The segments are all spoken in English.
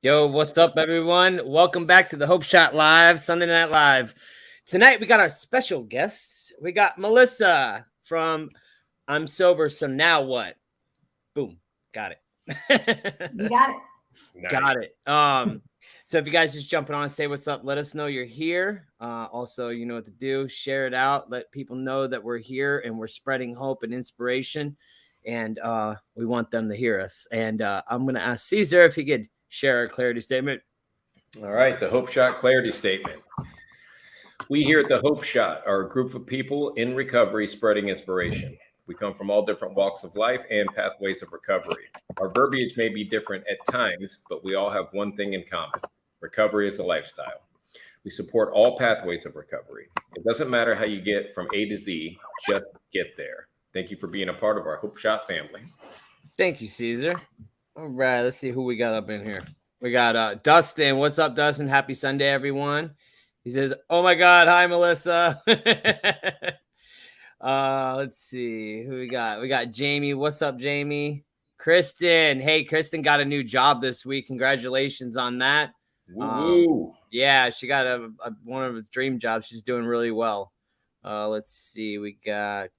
Yo, what's up, everyone? Welcome back to the Hope Shot Live, Sunday Night Live. Tonight, we got our special guests. We got Melissa from I'm Sober, So Now What? Boom. Got it. You got it. Got it. So if you guys just jumping on, say what's up, let us know you're here. Also, you know what to do. Share it out. Let people know that we're here and we're spreading hope and inspiration. And we want them to hear us. And I'm gonna ask Caesar if he could share a clarity statement. All right, the Hope Shot Clarity Statement. We here at the Hope Shot are a group of people in recovery spreading inspiration. We come from all different walks of life and pathways of recovery. Our verbiage may be different at times, but we all have one thing in common. Recovery is a lifestyle. We support all pathways of recovery. It doesn't matter how you get from A to Z, just get there. Thank you for being a part of our Hope Shot family. Thank you, Caesar. All right, let's see who we got up in here. We got Dustin. What's up, Dustin? Happy Sunday, everyone. He says, "Oh my God, hi, Melissa." Let's see who we got. We got Jamie. What's up, Jamie? Kristen. Hey, Kristen got a new job this week. Congratulations on that. Woo-woo. Yeah, she got one of her dream jobs. She's doing really well. Let's see. We got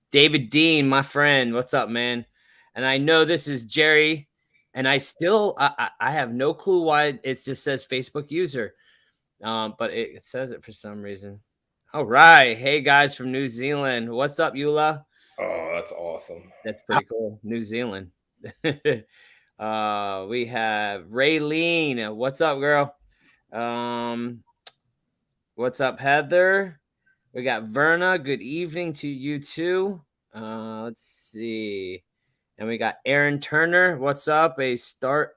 David Dean, my friend. What's up, man? And I know this is Jerry, and I have no clue why it just says Facebook user, but it says it for some reason. All right, hey guys from New Zealand, what's up, Eula? Oh, that's awesome. That's pretty cool, New Zealand. We have Raylene. What's up, girl? What's up, Heather? We got Verna. Good evening to you too. Let's see. And we got Aaron Turner. What's up? I start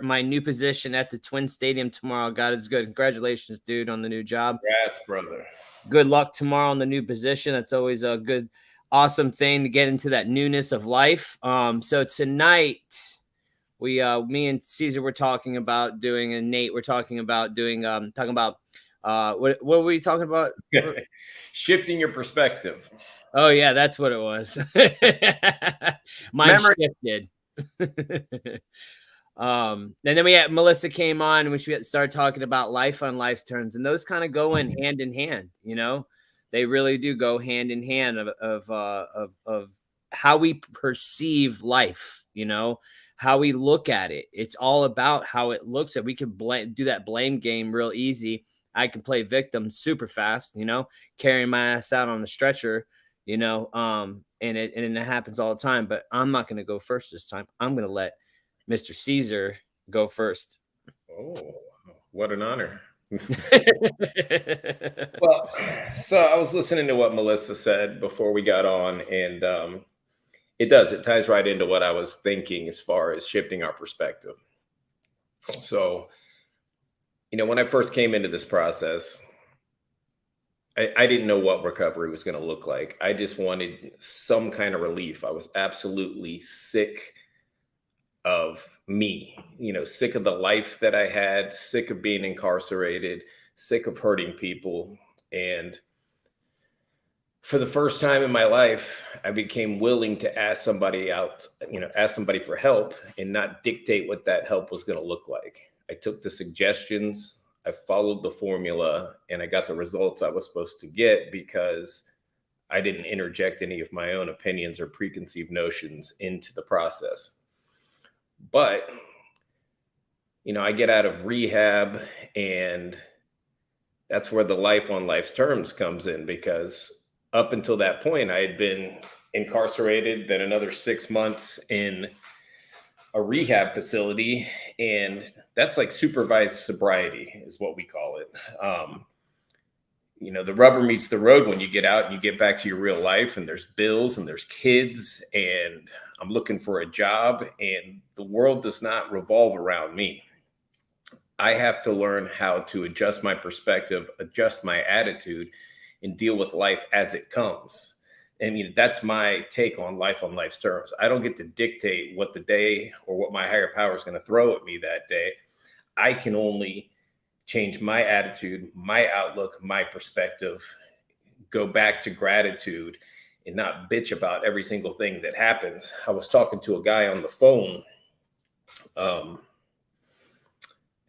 my new position at the Twin Stadium tomorrow. God is good. Congratulations, dude, on the new job. Congrats, brother. Good luck tomorrow on the new position. That's always a good, awesome thing to get into that newness of life. So tonight, me and Caesar were talking about doing, and Nate, we're talking about doing, what were we talking about? Shifting your perspective. Oh yeah, that's what it was. Mine shifted. And then we had Melissa came on and we started talking about life on life's terms, and those kind of go in hand, you know, they really do go hand in hand of how we perceive life, you know, how we look at it. It's all about how it looks at. We can do that blame game real easy. I can play victim super fast, you know, carrying my ass out on the stretcher, you know, and it happens all the time. But I'm not going to go first this time. I'm going to let Mr. Caesar go first. Oh, what an honor. Well, so I was listening to what Melissa said before we got on, and it ties right into what I was thinking as far as shifting our perspective. So, you know, when I first came into this process, I didn't know what recovery was going to look like. I just wanted some kind of relief. I was absolutely sick of me, you know, sick of the life that I had, sick of being incarcerated, sick of hurting people. And for the first time in my life, I became willing to ask somebody out, you know, ask somebody for help and not dictate what that help was going to look like. I took the suggestions, I followed the formula, and I got the results I was supposed to get because I didn't interject any of my own opinions or preconceived notions into the process. But, you know, I get out of rehab, and that's where the life on life's terms comes in, because up until that point, I had been incarcerated, then another 6 months in a rehab facility, and that's like supervised sobriety is what we call it. You know, the rubber meets the road when you get out and you get back to your real life, and there's bills and there's kids, and I'm looking for a job, and the world does not revolve around me. I have to learn how to adjust my perspective, adjust my attitude, and deal with life as it comes. I mean, that's my take on life on life's terms. I don't get to dictate what the day or what my higher power is going to throw at me that day. I can only change my attitude, my outlook, my perspective, go back to gratitude, and not bitch about every single thing that happens. I was talking to a guy on the phone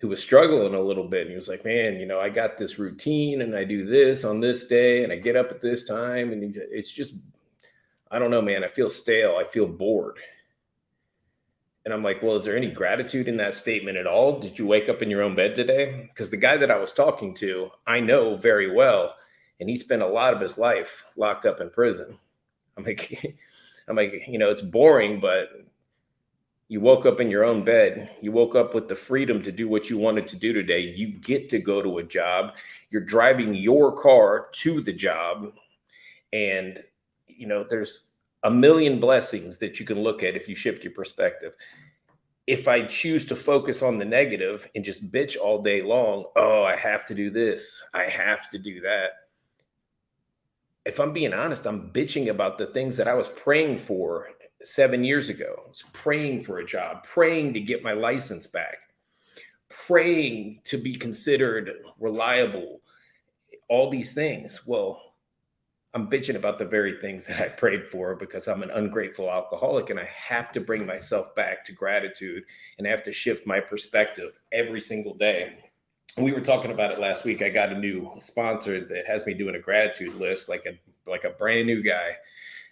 who was struggling a little bit. And he was like, man, you know, I got this routine and I do this on this day and I get up at this time. And it's just, I don't know, man, I feel stale. I feel bored. And I'm like, well, is there any gratitude in that statement at all? Did you wake up in your own bed today? Because the guy that I was talking to, I know very well, and he spent a lot of his life locked up in prison. I'm like, you know, it's boring, but you woke up in your own bed. You woke up with the freedom to do what you wanted to do today. You get to go to a job. You're driving your car to the job. And, you know, there's a million blessings that you can look at if you shift your perspective. If I choose to focus on the negative and just bitch all day long, oh, I have to do this, I have to do that. If I'm being honest, I'm bitching about the things that I was praying for 7 years ago. I was praying for a job, praying to get my license back, praying to be considered reliable, all these things. Well, I'm bitching about the very things that I prayed for because I'm an ungrateful alcoholic, and I have to bring myself back to gratitude, and I have to shift my perspective every single day. And we were talking about it last week. I got a new sponsor that has me doing a gratitude list, like a brand new guy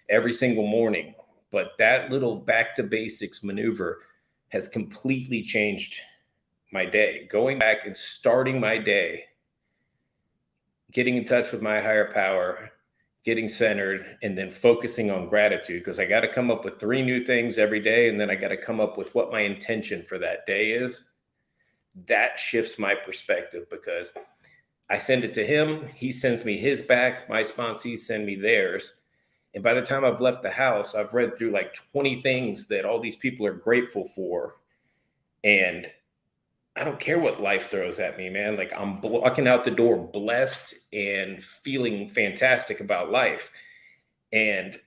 every single morning. But that little back to basics maneuver has completely changed my day. Going back and starting my day, getting in touch with my higher power, getting centered, and then focusing on gratitude, because I got to come up with 3 new things every day. And then I got to come up with what my intention for that day is. That shifts my perspective, because I send it to him. He sends me his back. My sponsees send me theirs. And by the time I've left the house, I've read through like 20 things that all these people are grateful for. And I don't care what life throws at me, man. Like, I'm walking out the door blessed and feeling fantastic about life. And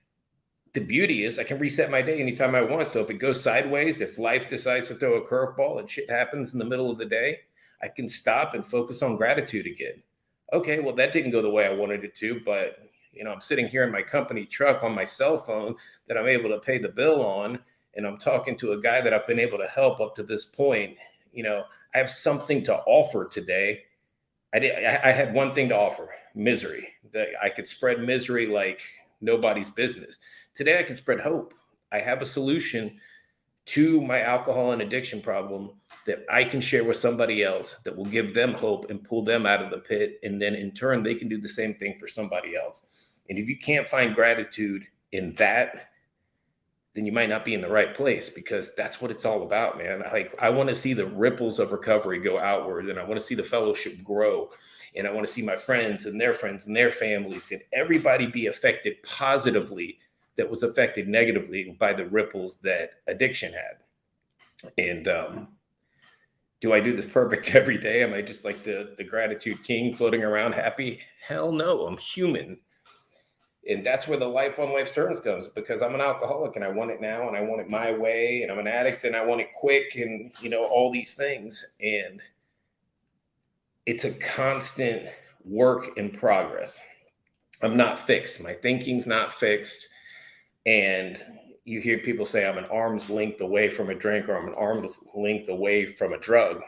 the beauty is I can reset my day anytime I want. So if it goes sideways, if life decides to throw a curveball and shit happens in the middle of the day, I can stop and focus on gratitude again. Okay, well, that didn't go the way I wanted it to, but you know, I'm sitting here in my company truck on my cell phone that I'm able to pay the bill on, and I'm talking to a guy that I've been able to help up to this point. You know, I have something to offer today. I had one thing to offer: misery. That I could spread misery like nobody's business. Today, I can spread hope. I have a solution to my alcohol and addiction problem that I can share with somebody else that will give them hope and pull them out of the pit. And then in turn, they can do the same thing for somebody else. And if you can't find gratitude in that, then you might not be in the right place, because that's what it's all about, man. I want to see the ripples of recovery go outward, and I want to see the fellowship grow, and I want to see my friends and their families and everybody be affected positively that was affected negatively by the ripples that addiction had. And do I do this perfect every day? Am I just like the gratitude king floating around happy? Hell no, I'm human. And that's where the life on life's terms comes, because I'm an alcoholic and I want it now and I want it my way, and I'm an addict and I want it quick, and you know, all these things. And it's a constant work in progress. I'm not fixed. My thinking's not fixed. And you hear people say I'm an arm's length away from a drink, or I'm an arm's length away from a drug.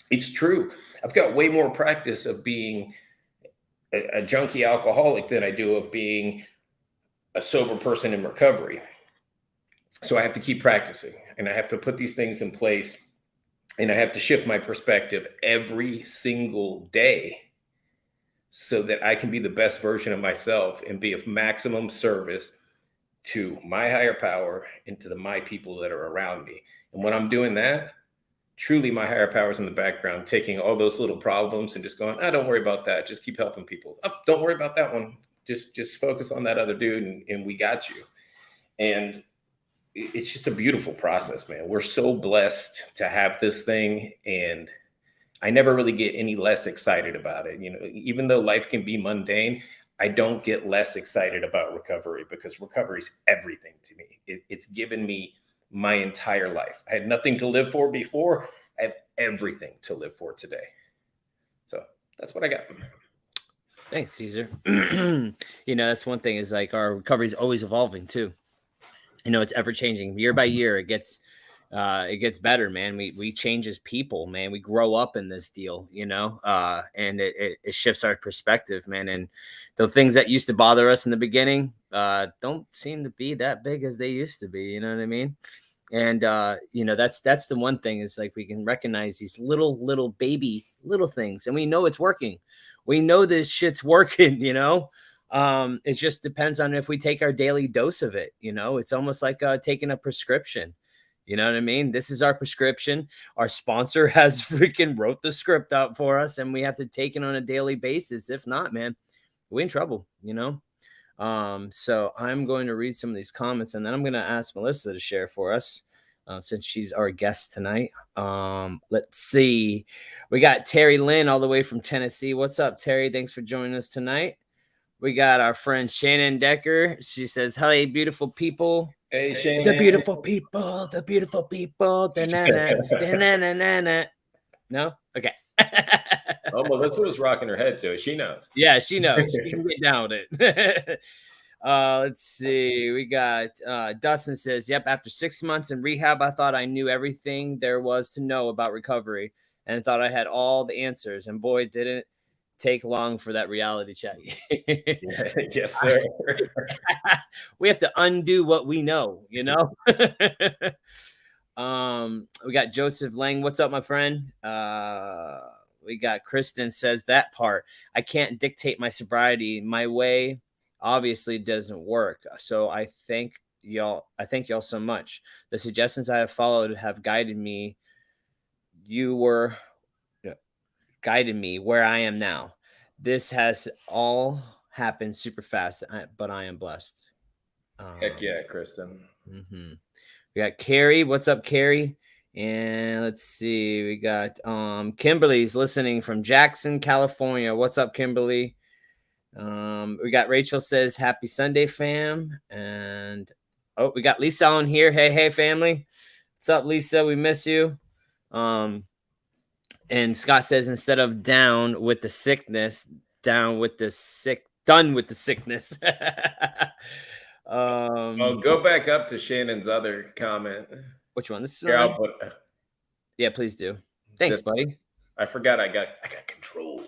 It's true. I've got way more practice of being a junkie alcoholic than I do of being a sober person in recovery. So I have to keep practicing, and I have to put these things in place, and I have to shift my perspective every single day so that I can be the best version of myself and be of maximum service to my higher power and to my people that are around me. And when I'm doing that, truly my higher power is in the background, taking all those little problems and just going, don't worry about that. Just keep helping people. Don't worry about that one. Just focus on that other dude, and we got you. And it's just a beautiful process, man. We're so blessed to have this thing, and I never really get any less excited about it. You know, even though life can be mundane, I don't get less excited about recovery, because recovery is everything to me. It's given me my entire life. I had nothing to live for before. I have everything to live for today. So that's what I got. Thanks, Caesar. You know, that's one thing, is like our recovery is always evolving too. You know, it's ever changing year by year. It gets, it gets better, man. We change as people, man. We grow up in this deal, you know, and it shifts our perspective, man. And the things that used to bother us in the beginning don't seem to be that big as they used to be. You know what I mean? And you know, that's the one thing is like we can recognize these little baby little things, and we know it's working. We know this shit's working, you know. It just depends on if we take our daily dose of it, you know. It's almost like taking a prescription. You know what I mean? This is our prescription. Our sponsor has freaking wrote the script out for us, and we have to take it on a daily basis. If not, man, we're in trouble, you know? So I'm going to read some of these comments, and then I'm going to ask Melissa to share for us since she's our guest tonight. Let's see. We got Terry Lynn all the way from Tennessee. What's up, Terry? Thanks for joining us tonight. We got our friend Shannon Decker. She says, "Hey, beautiful people." Hey, Shannon. The beautiful people, the beautiful people. Da-na-na, da-na-na-na-na. No? Okay. Oh, Melissa was rocking her head to it. She knows. Yeah, she knows. She can get down with it. Let's see. We got Dustin says, "Yep, after 6 months in rehab, I thought I knew everything there was to know about recovery and thought I had all the answers. And boy, didn't take long for that reality check." Yes, sir. We have to undo what we know, you know. We got Joseph Lang. What's up, my friend? We got Kristen says that part. I can't dictate my sobriety. My way obviously doesn't work. So I thank y'all. I thank y'all so much. The suggestions I have followed have guided me. You were guided me where I am now. This has all happened super fast, but I am blessed. Heck yeah, Kristen. Mm-hmm. We got Carrie. What's up, Carrie? And let's see. We got Kimberly's listening from Jackson, California. What's up, Kimberly? We got Rachel says, "Happy Sunday, fam." And oh, we got Lisa on here. Hey, family. What's up, Lisa? We miss you. And Scott says, "Instead of down with the sickness, down with the sick, done with the sickness." Go back up to Shannon's other comment. Which one? This is Here, yeah, please do. Thanks, buddy. I forgot I got control.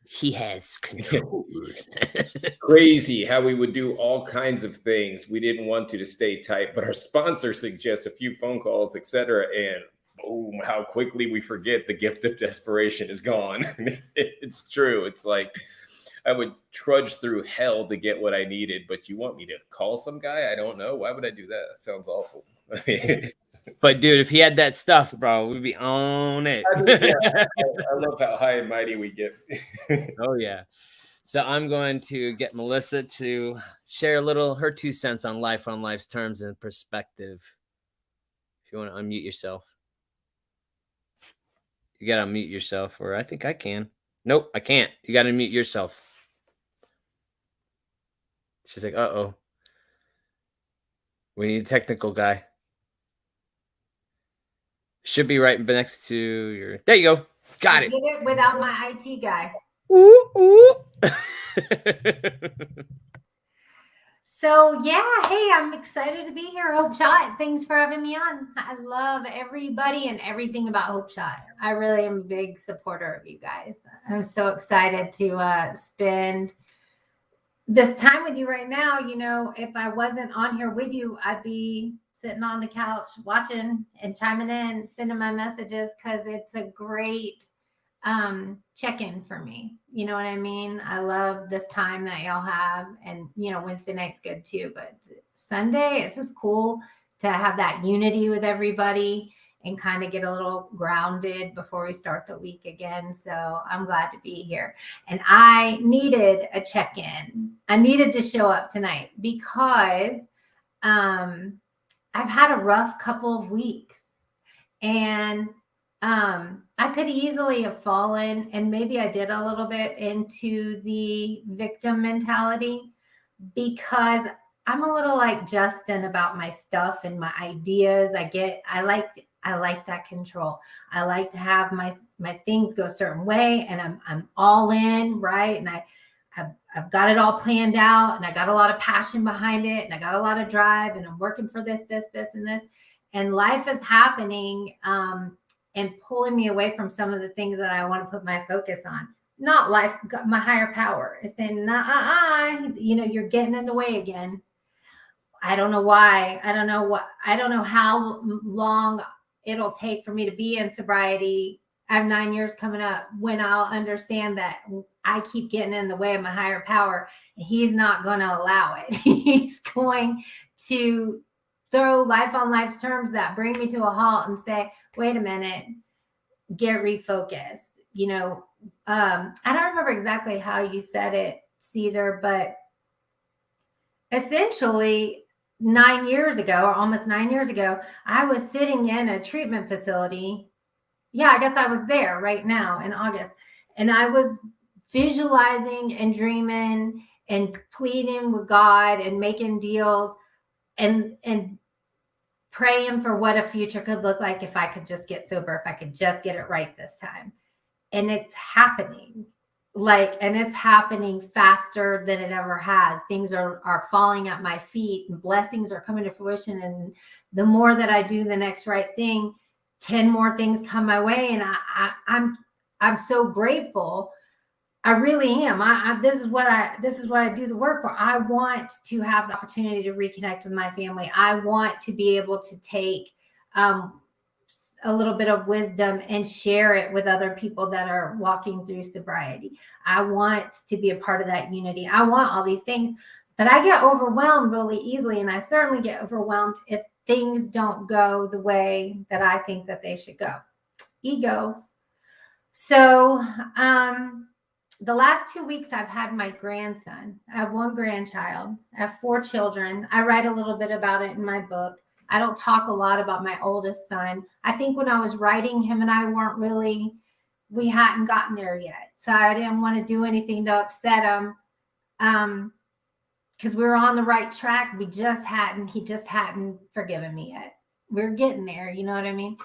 He has control. Crazy how we would do all kinds of things we didn't want to stay tight, but our sponsor suggests a few phone calls, etc., and boom, how quickly we forget the gift of desperation is gone. It's true. It's like I would trudge through hell to get what I needed, but you want me to call some guy? I don't know. Why would I do that? That sounds awful. But dude, if he had that stuff, bro, we'd be on it. I love how high and mighty we get. Oh yeah. So I'm going to get Melissa to share a little her 2 cents on life's terms and perspective. If you want to unmute yourself. You got to unmute yourself, or I think I can. Nope, I can't. You got to unmute yourself. She's like, uh-oh. We need a technical guy. Should be right next to your... There you go. Got it. Did it without my IT guy. Ooh. So, yeah, hey, I'm excited to be here. Hope Shot, thanks for having me on. I love everybody and everything about Hope Shot. I really am a big supporter of you guys. I'm so excited to spend this time with you right now. You know, if I wasn't on here with you, I'd be sitting on the couch watching and chiming in, sending my messages, because it's a great check-in for me. You know what I mean? I love this time that y'all have, and you know, Wednesday night's good too, but Sunday, it's just cool to have that unity with everybody and kind of get a little grounded before we start the week again. So I'm glad to be here. And I needed a check-in. I needed to show up tonight because I've had a rough couple of weeks, and I could easily have fallen, and maybe I did a little bit, into the victim mentality, because I'm a little like Justin about my stuff and my ideas. I like that control. I like to have my things go a certain way, and I'm all in, right? And I've got it all planned out, and I got a lot of passion behind it, and I got a lot of drive, and I'm working for this, and this. and life is happening and pulling me away from some of the things that I want to put my focus on. Not life, my higher power is saying, you're getting in the way again. I don't know why. I don't know how long it'll take for me to be in sobriety. I have 9 years coming up when I'll understand that I keep getting in the way of my higher power. And he's not going to allow it. He's going to throw life on life's terms that bring me to a halt and say, wait a minute, get refocused. I don't remember exactly how you said it, Caesar, but essentially 9 years ago, or almost 9 years ago, I was sitting in a treatment facility. Yeah, I guess I was there right now in August. And I was visualizing and dreaming and pleading with God and making deals and praying for what a future could look like if I could just get sober, if I could just get it right this time. And it's happening. And it's happening faster than it ever has. Things are falling at my feet and blessings are coming to fruition. And the more that I do the next right thing, 10 more things come my way. And I'm so grateful. I really am. This is what I do the work for. I want to have the opportunity to reconnect with my family. I want to be able to take a little bit of wisdom and share it with other people that are walking through sobriety. I want to be a part of that unity. I want all these things, but I get overwhelmed really easily. And I certainly get overwhelmed if things don't go the way that I think that they should go. Ego. So, the last 2 weeks I've had my grandson. I have one grandchild. I have 4 children. I write a little bit about it in my book. I don't talk a lot about my oldest son. I think when I was writing, him and I we hadn't gotten there yet. So I didn't want to do anything to upset him because we were on the right track. He just hadn't forgiven me yet. We're getting there. You know what I mean?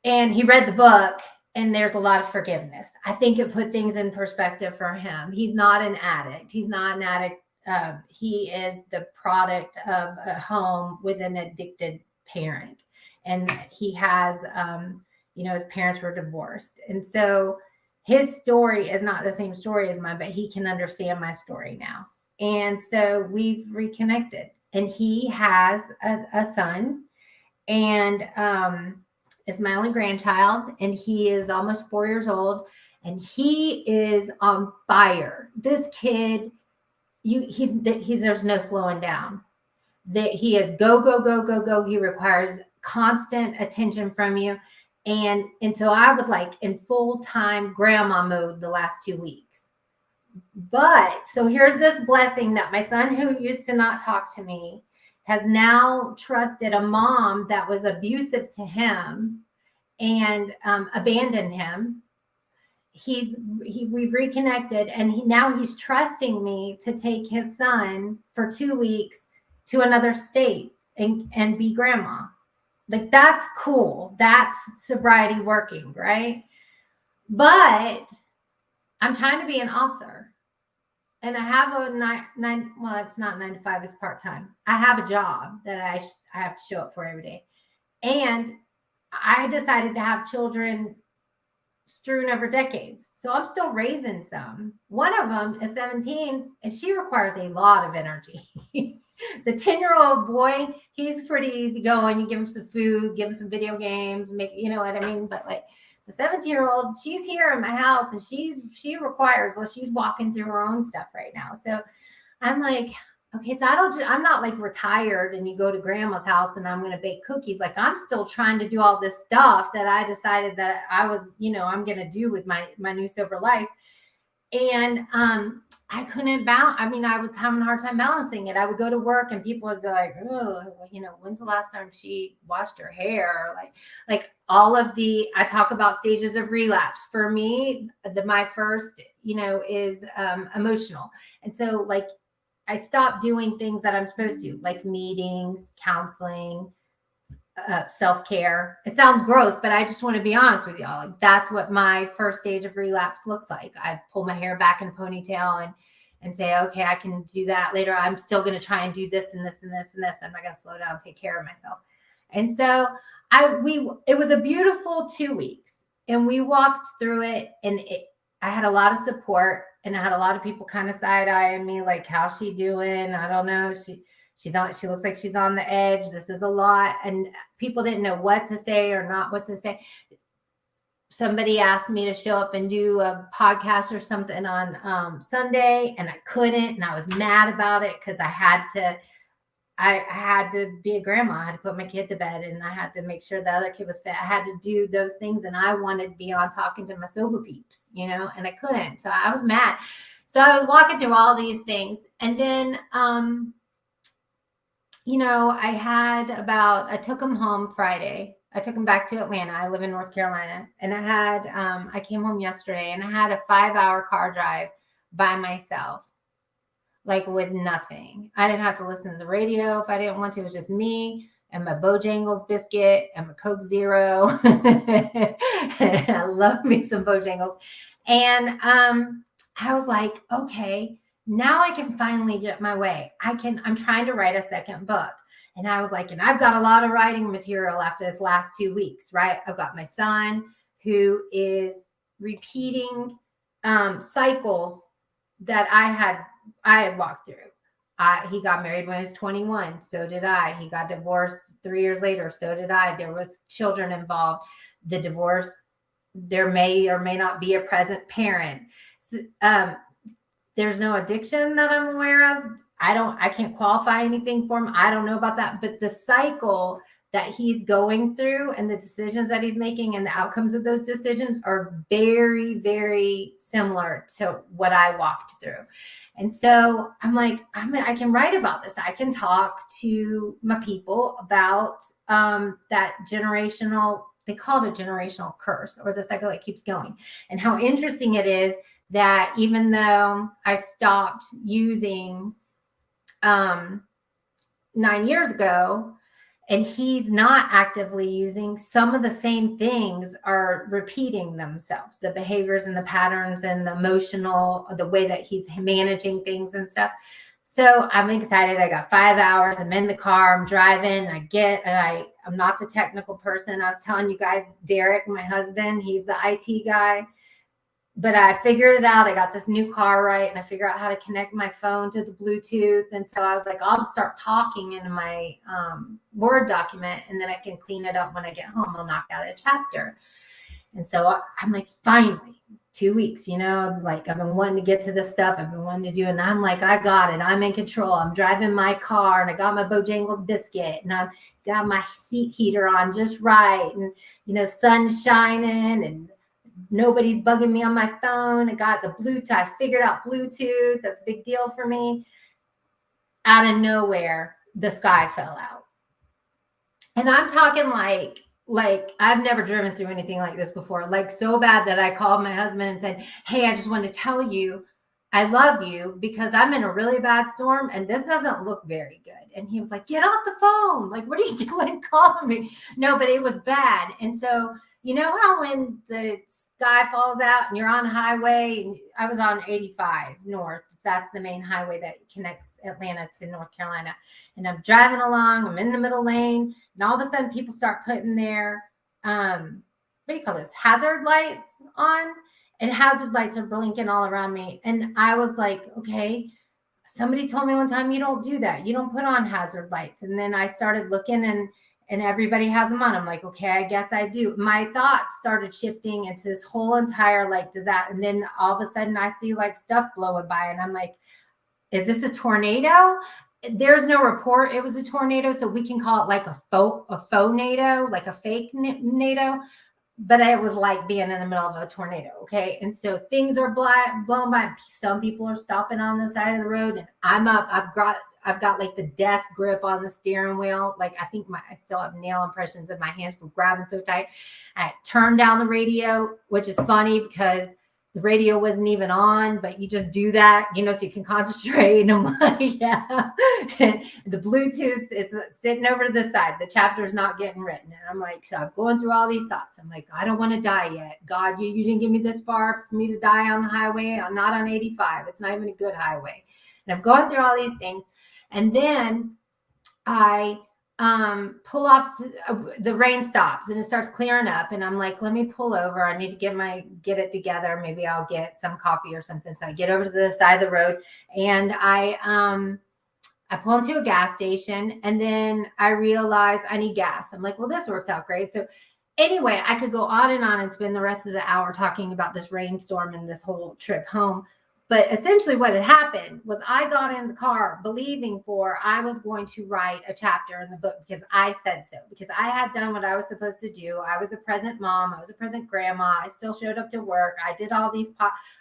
And he read the book and there's a lot of forgiveness. I think it put things in perspective for him. He's not an addict. He is the product of a home with an addicted parent. And he has, his parents were divorced. And so his story is not the same story as mine, but he can understand my story now. And so we've reconnected. And he has a son. And is my only grandchild. And he is almost 4 years old. And he is on fire. This kid... there's no slowing down. That he is go, go, go, go, go. He requires constant attention from you. And until I was in full-time grandma mode the last 2 weeks. But so here's this blessing that my son, who used to not talk to me, has now trusted a mom that was abusive to him and abandoned him. We've reconnected, and now he's trusting me to take his son for 2 weeks to another state and be grandma. That's cool. That's sobriety working, right? But I'm trying to be an author, and I have it's not 9 to 5, it's part-time. I have a job that I have to show up for every day. And I decided to have children strewn over decades. So I'm still raising some. One of them is 17 and she requires a lot of energy. The 10-year-old boy, he's pretty easygoing. You give him some food, give him some video games, you know what I mean? But the 17-year-old, she's here in my house and she's walking through her own stuff right now. So I'm okay, so I'm not retired and you go to grandma's house and I'm going to bake cookies. I'm still trying to do all this stuff that I decided that I was, I'm going to do with my new sober life. And I couldn't balance. I was having a hard time balancing it. I would go to work and people would be like, oh, when's the last time she washed her hair? All of I talk about stages of relapse. For me, my first, is emotional. And so I stopped doing things that I'm supposed to, like meetings, counseling, self-care. It sounds gross, but I just want to be honest with y'all. That's what my first stage of relapse looks like. I pull my hair back in a ponytail and say, okay, I can do that later. I'm still going to try and do this and this and this and this. I'm not going to slow down and take care of myself. And so it was a beautiful 2 weeks, and we walked through it, and I had a lot of support, and I had a lot of people kind of side-eyeing me, like, how's she doing? I don't know. She looks like she's on the edge. This is a lot. And people didn't know what to say or not what to say. Somebody asked me to show up and do a podcast or something on Sunday, and I couldn't, and I was mad about it because I had to be a grandma. I had to put my kid to bed, and I had to make sure the other kid was fed. I had to do those things, and I wanted to be on talking to my sober peeps, and I couldn't. So I was mad. So I was walking through all these things, and then, I took him home Friday. I took him back to Atlanta. I live in North Carolina, and I came home yesterday, and I had a 5-hour car drive by myself, like with nothing. I didn't have to listen to the radio if I didn't want to. It was just me and my Bojangles biscuit and my Coke Zero. I love me some Bojangles. And I was like, okay, now I can finally get my way. I'm trying to write a second book. And I was like, and I've got a lot of writing material after this last 2 weeks, right? I've got my son who is repeating cycles that I had walked through. He got married when he was 21. So did I. He got divorced 3 years later. So did I. There was children involved. The divorce, there may or may not be a present parent. So, there's no addiction that I'm aware of. I can't qualify anything for him. I don't know about that. But the cycle that he's going through and the decisions that he's making and the outcomes of those decisions are very, very similar to what I walked through. And so I'm like, I can write about this. I can talk to my people about that generational, they call it a generational curse, or the cycle that keeps going. And how interesting it is that even though I stopped using 9 years ago, and he's not actively using, some of the same things are repeating themselves, the behaviors and the patterns and the emotional, the way that he's managing things and stuff. So I'm excited. I got 5 hours. I'm in the car. I'm driving. I'm not the technical person. I was telling you guys, Derek, my husband, he's the IT guy. But I figured it out. I got this new car, right? And I figured out how to connect my phone to the Bluetooth. And so I was like, I'll just start talking in my Word document, and then I can clean it up when I get home. I'll knock out a chapter. And so I'm like, finally, 2 weeks, like I've been wanting to get to this stuff. I've been wanting to do it. And I'm like, I got it. I'm in control. I'm driving my car, and I got my Bojangles biscuit, and I've got my seat heater on just right. And, sun's shining, and nobody's bugging me on my phone. I got the Bluetooth. I figured out Bluetooth. That's a big deal for me. Out of nowhere, the sky fell out. And I'm talking like I've never driven through anything like this before. Like so bad that I called my husband and said, hey, I just wanted to tell you I love you because I'm in a really bad storm and this doesn't look very good. And he was like, get off the phone. Like, what are you doing calling me? No, but it was bad. And so, you know how when the sky falls out and you're on a highway, and I was on 85 north. That's the main highway that connects Atlanta to North Carolina. And I'm driving along, I'm in the middle lane, and all of a sudden people start putting their, what do you call this? Hazard lights on, and hazard lights are blinking all around me. And I was like, okay, somebody told me one time, you don't do that. You don't put on hazard lights. And then I started looking, and everybody has them on. I'm like, okay, I guess I do. My thoughts started shifting into this whole entire, like, does that, and then all of a sudden I see like stuff blowing by, and I'm like, is this a tornado? There's no report it was a tornado, so we can call it like a faux nado, like a fake nado, but it was like being in the middle of a tornado. Okay. And so things are blown by. Some people are stopping on the side of the road, and I'm up. I've got like the death grip on the steering wheel. Like I think I still have nail impressions in my hands from grabbing so tight. I turned down the radio, which is funny because the radio wasn't even on, but you just do that, so you can concentrate. And I'm like, yeah. And the Bluetooth, it's sitting over to the side. The chapter's not getting written. And I'm like, so I'm going through all these thoughts. I'm like, I don't want to die yet. God, you didn't get me this far for me to die on the highway. I'm not on 85. It's not even a good highway. And I'm going through all these things. And then I pull off the rain stops and it starts clearing up, and I'm like, let me pull over. I need to get it together. Maybe I'll get some coffee or something. So I get over to the side of the road, and I pull into a gas station, and then I realize I need gas. I'm like, well, this works out great. So anyway, I could go on and spend the rest of the hour talking about this rainstorm and this whole trip home. But essentially what had happened was I got in the car believing I was going to write a chapter in the book because I said so, because I had done what I was supposed to do. I was a present mom. I was a present grandma. I still showed up to work. I did all these,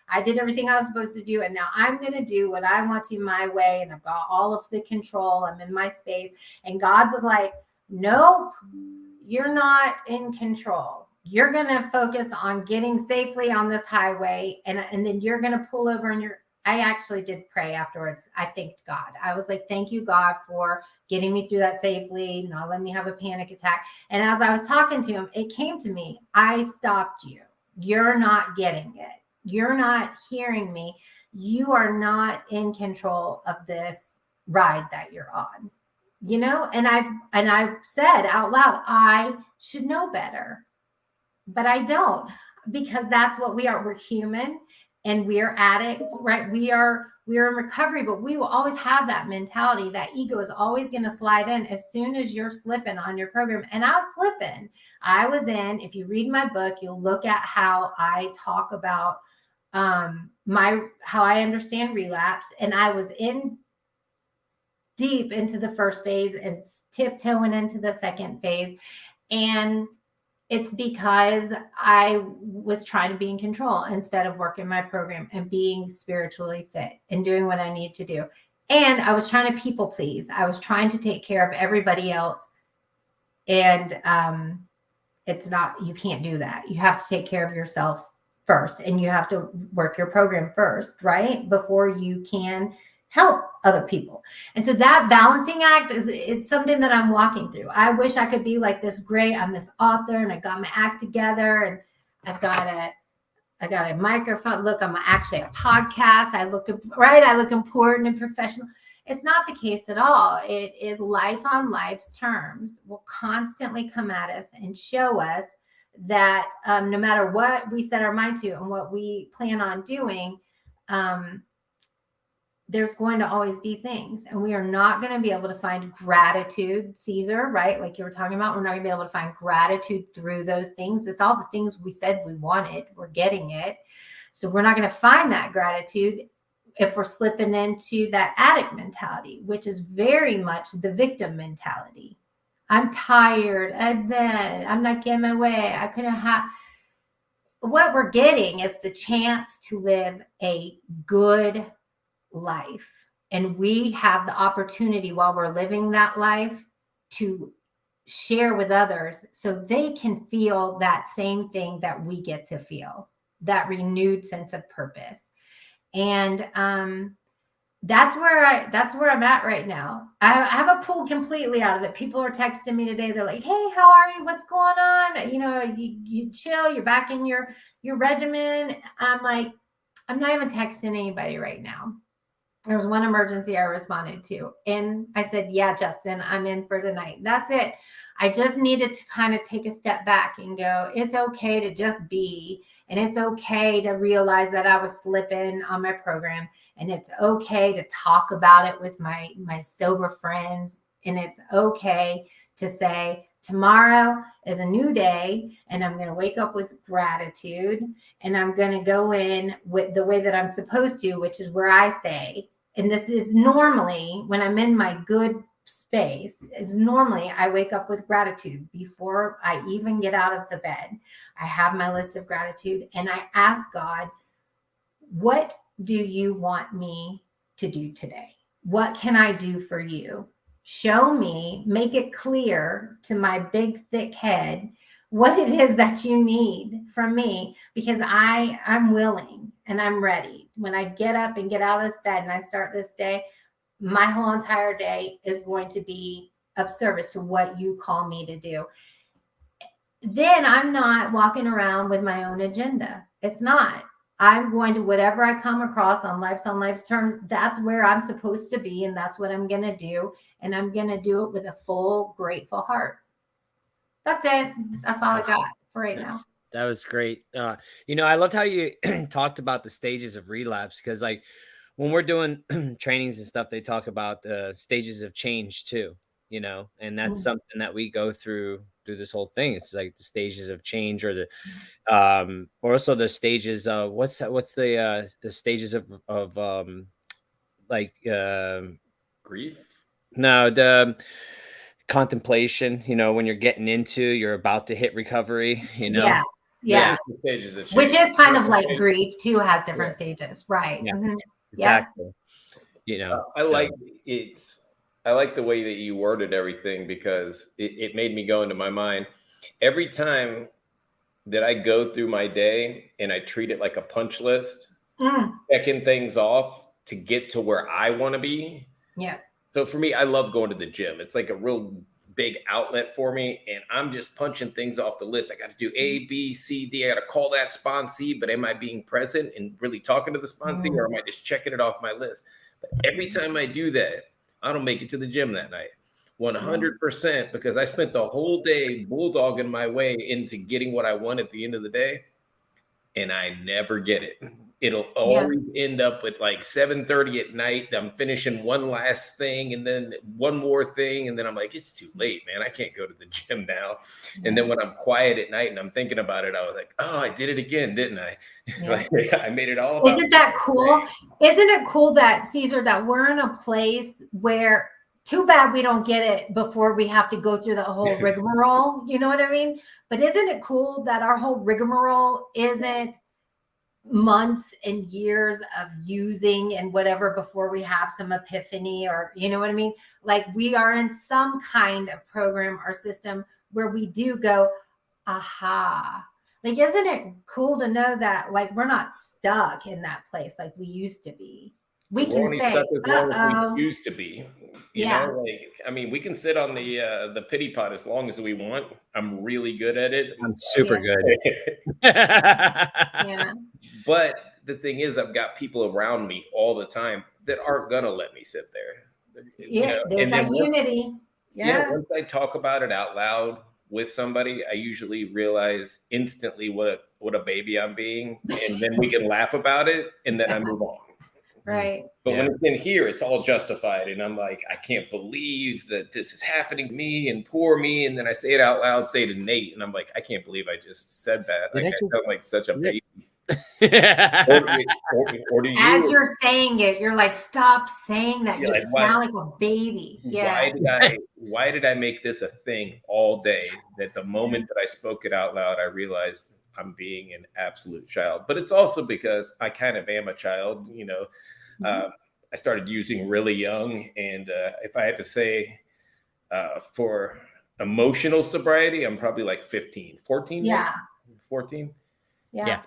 I did everything I was supposed to do. And now I'm going to do what I want to my way. And I've got all of the control. I'm in my space. And God was like, nope, you're not in control. You're going to focus on getting safely on this highway. And then you're going to pull over, and I actually did pray afterwards. I thanked God. I was like, thank you, God, for getting me through that safely, not letting me have a panic attack. And as I was talking to him, it came to me, I stopped you. You're not getting it. You're not hearing me. You are not in control of this ride that you're on, and I've said out loud, I should know better. But I don't, because that's what we are. We're human and we're addicts, right? We're in recovery, but we will always have that mentality. That ego is always going to slide in as soon as you're slipping on your program. And I was slipping. I was in, if you read my book, you'll look at how I talk about how I understand relapse. And I was in deep into the first phase and tiptoeing into the second phase. And it's because I was trying to be in control instead of working my program and being spiritually fit and doing what I need to do. And I was trying to people please. I was trying to take care of everybody else. And it's not, you can't do that. You have to take care of yourself first, and you have to work your program first, right? Before you can help other people. And so that balancing act is something that I'm walking through. I wish I could be like this great, I'm this author and I got my act together and I got a microphone. Look, I'm actually a podcast. I look important and professional. It's not the case at all. It is life on life's terms will constantly come at us and show us that no matter what we set our mind to and what we plan on doing, there's going to always be things, and we are not going to be able to find gratitude, Caesar, right? Like you were talking about, we're not going to be able to find gratitude through those things. It's all the things we said we wanted. We're getting it. So we're not going to find that gratitude if we're slipping into that addict mentality, which is very much the victim mentality. I'm tired, and then I'm not getting my way. I couldn't have. What we're getting is the chance to live a good life. And we have the opportunity while we're living that life to share with others so they can feel that same thing that we get to feel, that renewed sense of purpose. And that's where I'm at right now. I haven't pulled completely out of it. People are texting me today. They're like, hey, how are you? What's going on? You chill, you're back in your regimen. I'm like, I'm not even texting anybody right now. There was one emergency I responded to. And I said, yeah, Justin, I'm in for tonight. That's it. I just needed to kind of take a step back and go, it's okay to just be. And it's okay to realize that I was slipping on my program. And it's okay to talk about it with my sober friends. And it's okay to say, tomorrow is a new day, and I'm going to wake up with gratitude, and I'm going to go in with the way that I'm supposed to, which is where I say, and this is normally when I'm in my good space, is normally I wake up with gratitude before I even get out of the bed. I have my list of gratitude and I ask God, what do you want me to do today? What can I do for you? Show me, make it clear to my big, thick head what it is that you need from me, because I'm willing and I'm ready. When I get up and get out of this bed and I start this day, my whole entire day is going to be of service to what you call me to do. Then I'm not walking around with my own agenda. It's not. I'm going to whatever I come across on life's terms. That's where I'm supposed to be, and that's what I'm going to do. And I'm going to do it with a full, grateful heart. That's it. That's all I got for right now. That was great. I loved how you talked about the stages of relapse, because like when we're doing trainings and stuff, they talk about the stages of change too, and that's something that we go through this whole thing. It's like the stages of change, or the also the stages of what's the stages of Grief? No, the contemplation, when you're getting into, you're about to hit recovery, Yeah. Stages of change. Which is kind of like grief too, has different stages. Right. Yeah. Mhm. Exactly. I like the way that you worded everything, because it made me go into my mind. Every time that I go through my day and I treat it like a punch list, checking things off to get to where I want to be. Yeah. So for me, I love going to the gym. It's like a real big outlet for me, and I'm just punching things off the list. I got to do A, B, C, D. I got to call that sponsee, but am I being present and really talking to the sponsee, or am I just checking it off my list? But every time I do that, I don't make it to the gym that night. 100%, because I spent the whole day bulldogging my way into getting what I want at the end of the day, and I never get it. It'll always end up with like 7:30 at night. I'm finishing one last thing and then one more thing. And then I'm like, it's too late, man. I can't go to the gym now. And then when I'm quiet at night and I'm thinking about it, I was like, oh, I did it again, didn't I? Like, I made it all about. Isn't that cool? Isn't it cool that, Caesar, that we're in a place where, too bad we don't get it before we have to go through the whole rigmarole. You know what I mean? But isn't it cool that our whole rigmarole isn't months and years of using and whatever before we have some epiphany, or you know what I mean? Like we are in some kind of program or system where we do go, aha. Like, isn't it cool to know that like we're not stuck in that place like we used to be? We We're can say, stuck as long as we used to be. You know, like, I mean, we can sit on the pity pot as long as we want. I'm really good at it. I'm super good. Yeah. But the thing is, I've got people around me all the time that aren't gonna let me sit there. Yeah, there's that unity. Once I talk about it out loud with somebody, I usually realize instantly what a baby I'm being, and then we can laugh about it, and then I move on. Right. But when it's in here, it's all justified. And I'm like, I can't believe that this is happening to me and poor me. And then I say it out loud, say to Nate, and I'm like, I can't believe I just said that. Like, I sound like such a baby. or do you? As you're saying it, you're like, stop saying that. You like, sound like a baby. Yeah. Why did I make this a thing all day? That the moment that I spoke it out loud, I realized I'm being an absolute child. But it's also because I kind of am a child, you know. I started using really young, and if I had to say for emotional sobriety, I'm probably like 14. Yeah. 14. Yeah.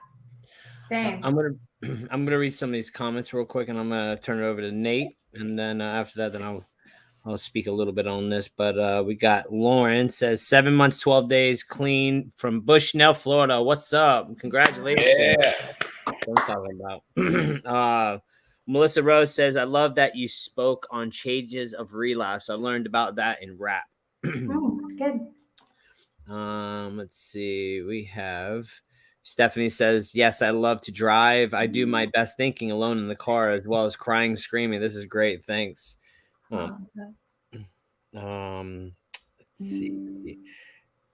Same. I'm gonna read some of these comments real quick, and I'm gonna turn it over to Nate, and then after that, then I'll speak a little bit on this. But we got Lauren says 7 months, 12 days clean from Bushnell, Florida. What's up? Congratulations. Yeah. That's what I'm talking about. Melissa Rose says, I love that you spoke on changes of relapse. I learned about that in rap. Good. Let's see. We have Stephanie says, yes, I love to drive. I do my best thinking alone in the car, as well as crying, screaming. This is great. Thanks. Let's see.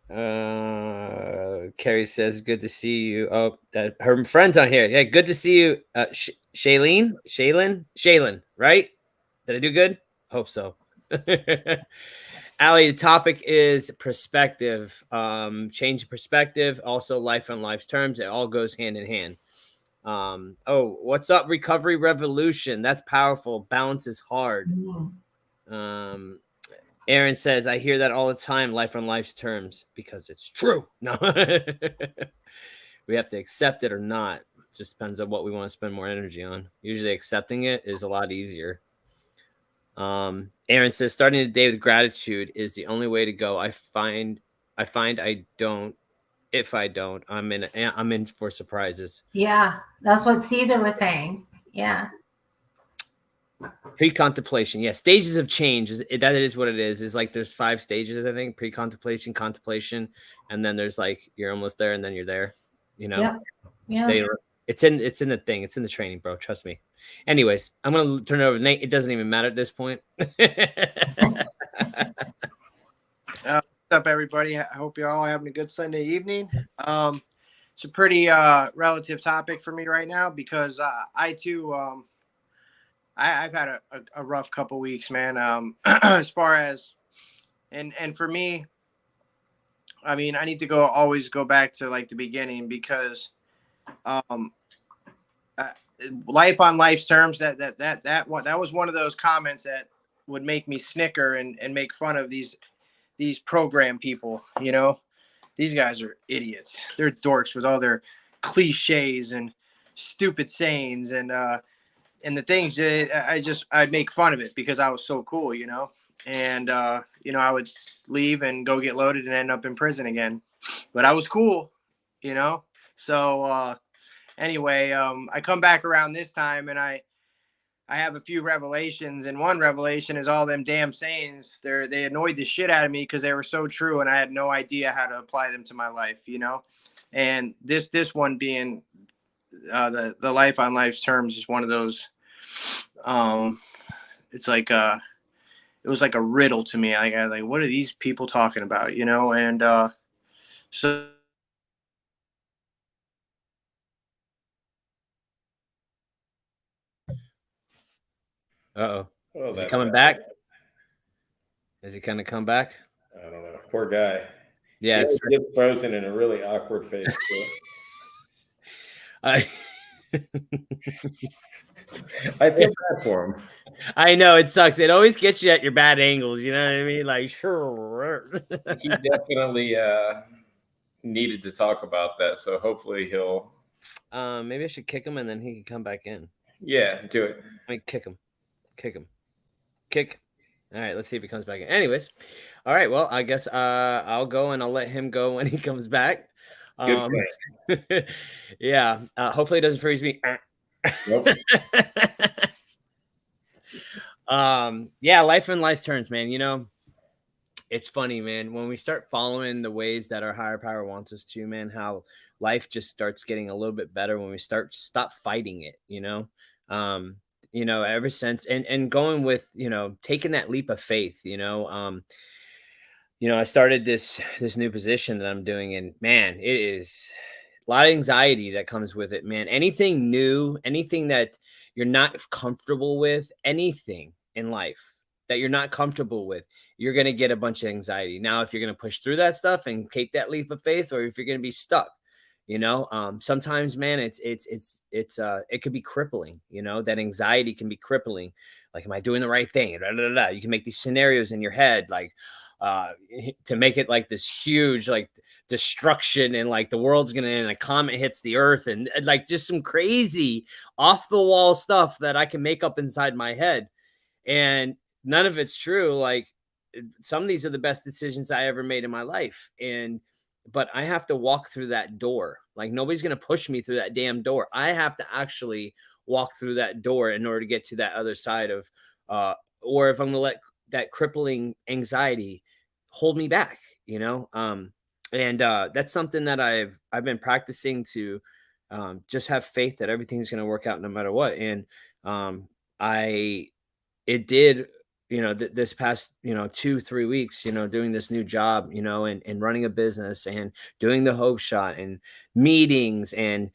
Carrie says, good to see you. Oh, that her friend's on here. Yeah, good to see you. Shaylin, right? Did I do good? Hope so. Allie, the topic is perspective. Change perspective, also life on life's terms. It all goes hand in hand. What's up, Recovery Revolution? That's powerful. Balance is hard. Aaron says, I hear that all the time, life on life's terms, because it's true. No, we have to accept it or not. It just depends on what we want to spend more energy on. Usually accepting it is a lot easier. Aaron says, starting the day with gratitude is the only way to go. I find I don't If I don't, I'm in for surprises. Yeah, that's what Caesar was saying. Yeah. Pre-contemplation, yeah, stages of change that is what it is like there's 5 stages, I think: pre-contemplation, contemplation, and then there's like you're almost there and then you're there, you know. Yep. Yeah. It's in the thing, it's in the training, bro, trust me. Anyways, I'm gonna turn it over to Nate. It doesn't even matter at this point. What's up, everybody? I hope you're all having a good Sunday evening. It's a pretty relative topic for me right now because I too I've had a rough couple weeks, man. As far as and for me, I mean, I need to always go back to like the beginning because life on life's terms, that was one of those comments that would make me snicker and make fun of these program people. You know, these guys are idiots. They're dorks with all their cliches and stupid sayings and the things that I make fun of it because I was so cool, you know. And you know, I would leave and go get loaded and end up in prison again, but I was cool, you know. So anyway, I come back around this time and I have a few revelations, and one revelation is all them damn sayings. They annoyed the shit out of me because they were so true, and I had no idea how to apply them to my life, you know. And this one being the life on life's terms is one of those. It's like it was like a riddle to me. I like, what are these people talking about, you know? And so. Uh-oh. Well, Is he coming back? Is he kind of come back? I don't know. Poor guy. Yeah, He it's gets frozen in a really awkward face. I I feel bad for him. I know it sucks. It always gets you at your bad angles. You know what I mean? Like, sure. He definitely needed to talk about that. So hopefully he'll. Maybe I should kick him and then he can come back in. Yeah, do it. I mean, kick him. Kick. All right, let's see if he comes back in. Anyways, all right. Well, I guess I'll go and I'll let him go when he comes back. Good Yeah. Hopefully, it doesn't freeze me. Nope. Yeah, life and life's turns, man. You know, it's funny, man, when we start following the ways that our higher power wants us to, man, how life just starts getting a little bit better when we stop fighting it, you know. You know, ever since and going with, you know, taking that leap of faith, you know. I started this new position that I'm doing, and man, it is a lot of anxiety that comes with it, man. Anything new, anything that you're not comfortable with, anything in life that you're not comfortable with, you're going to get a bunch of anxiety. Now, if you're going to push through that stuff and take that leap of faith, or if you're going to be stuck, you know, sometimes, man, it could be crippling, you know, that anxiety can be crippling. Like, am I doing the right thing? Da, da, da, da. You can make these scenarios in your head, like, to make it like this huge, like, destruction, and like the world's gonna end, a comet hits the earth, and like just some crazy off the wall stuff that I can make up inside my head. And none of it's true. Like, some of these are the best decisions I ever made in my life. But I have to walk through that door. Like, nobody's going to push me through that damn door. I have to actually walk through that door in order to get to that other side of, or if I'm going to let that crippling anxiety hold me back, you know? And that's something that I've been practicing to just have faith that everything's going to work out no matter what. And it did, you know, this past, you know, 2-3 weeks, you know, doing this new job, you know, and running a business and doing the Hope Shot and meetings and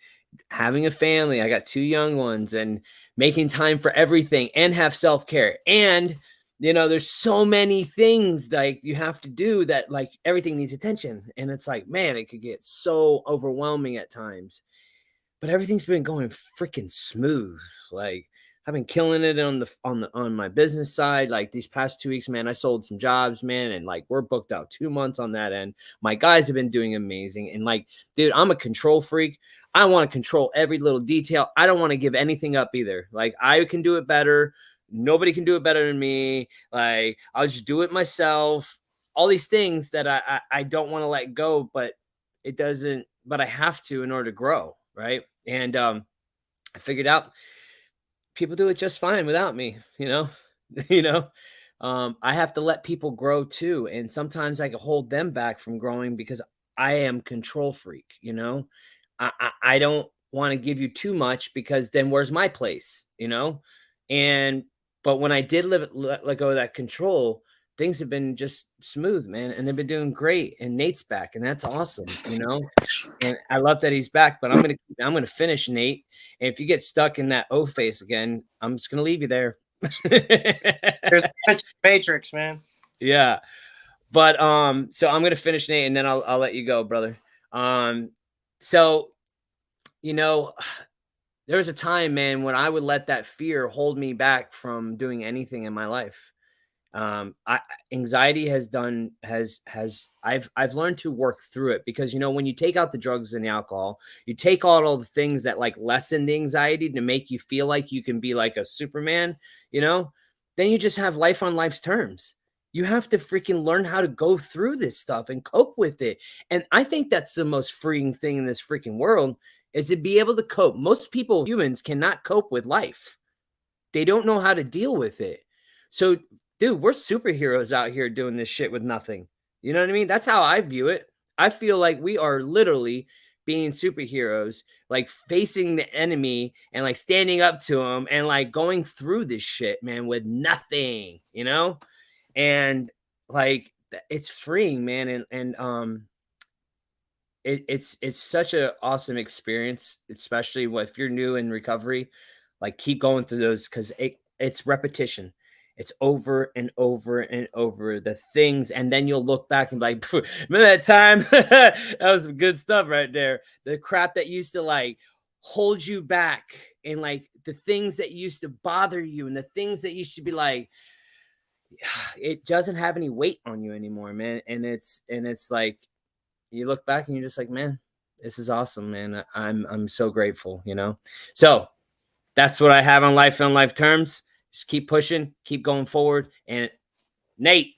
having a family. I got 2 young ones, and making time for everything, and have self-care. And, you know, there's so many things like you have to do that, like, everything needs attention. And it's like, man, it could get so overwhelming at times, but everything's been going freaking smooth. Like, I've been killing it on my business side. Like, these past 2 weeks, man, I sold some jobs, man, and like, we're booked out 2 months on that end. My guys have been doing amazing. And like, dude, I'm a control freak. I want to control every little detail. I don't want to give anything up either. Like, I can do it better. Nobody can do it better than me. Like, I'll just do it myself. All these things that I don't want to let go, but it doesn't, but I have to in order to grow. Right. And I figured out people do it just fine without me, you know, I have to let people grow too. And sometimes I can hold them back from growing because I am control freak, I don't want to give you too much because then where's my place, And, but when I did let go of that control, things have been just smooth, man. And they've been doing great. And Nate's back and that's awesome, And I love that he's back, but I'm going to finish Nate. And if you get stuck in that O face again, I'm just going to leave you there. There's a matrix, man. Yeah. But so I'm gonna finish Nate and then I'll let you go, brother. So there was a time, man, when I would let that fear hold me back from doing anything in my life. Anxiety I've learned to work through it because when you take out the drugs and the alcohol, you take out all the things that like lessen the anxiety to make you feel like you can be like a Superman, then you just have life on life's terms. You have to freaking learn how to go through this stuff and cope with it. And I think that's the most freeing thing in this freaking world is to be able to cope. Most people, humans, cannot cope with life. They don't know how to deal with it. So, dude, we're superheroes out here doing this shit with nothing. You know what I mean? That's how I view it. I feel like we are literally being superheroes, like facing the enemy and like standing up to them and like going through this shit, man, with nothing, And like it's freeing, man, and it's such an awesome experience, especially if you're new in recovery. Like keep going through those because it's repetition. It's over and over and over the things, and then you'll look back and be like, remember that time? That was some good stuff right there. The crap that used to like hold you back, and like the things that used to bother you, and the things that used to be like, it doesn't have any weight on you anymore, man. And it's like you look back and you're just like, man, this is awesome, man. I'm so grateful, So that's what I have on life terms. Just keep pushing, keep going forward. And Nate,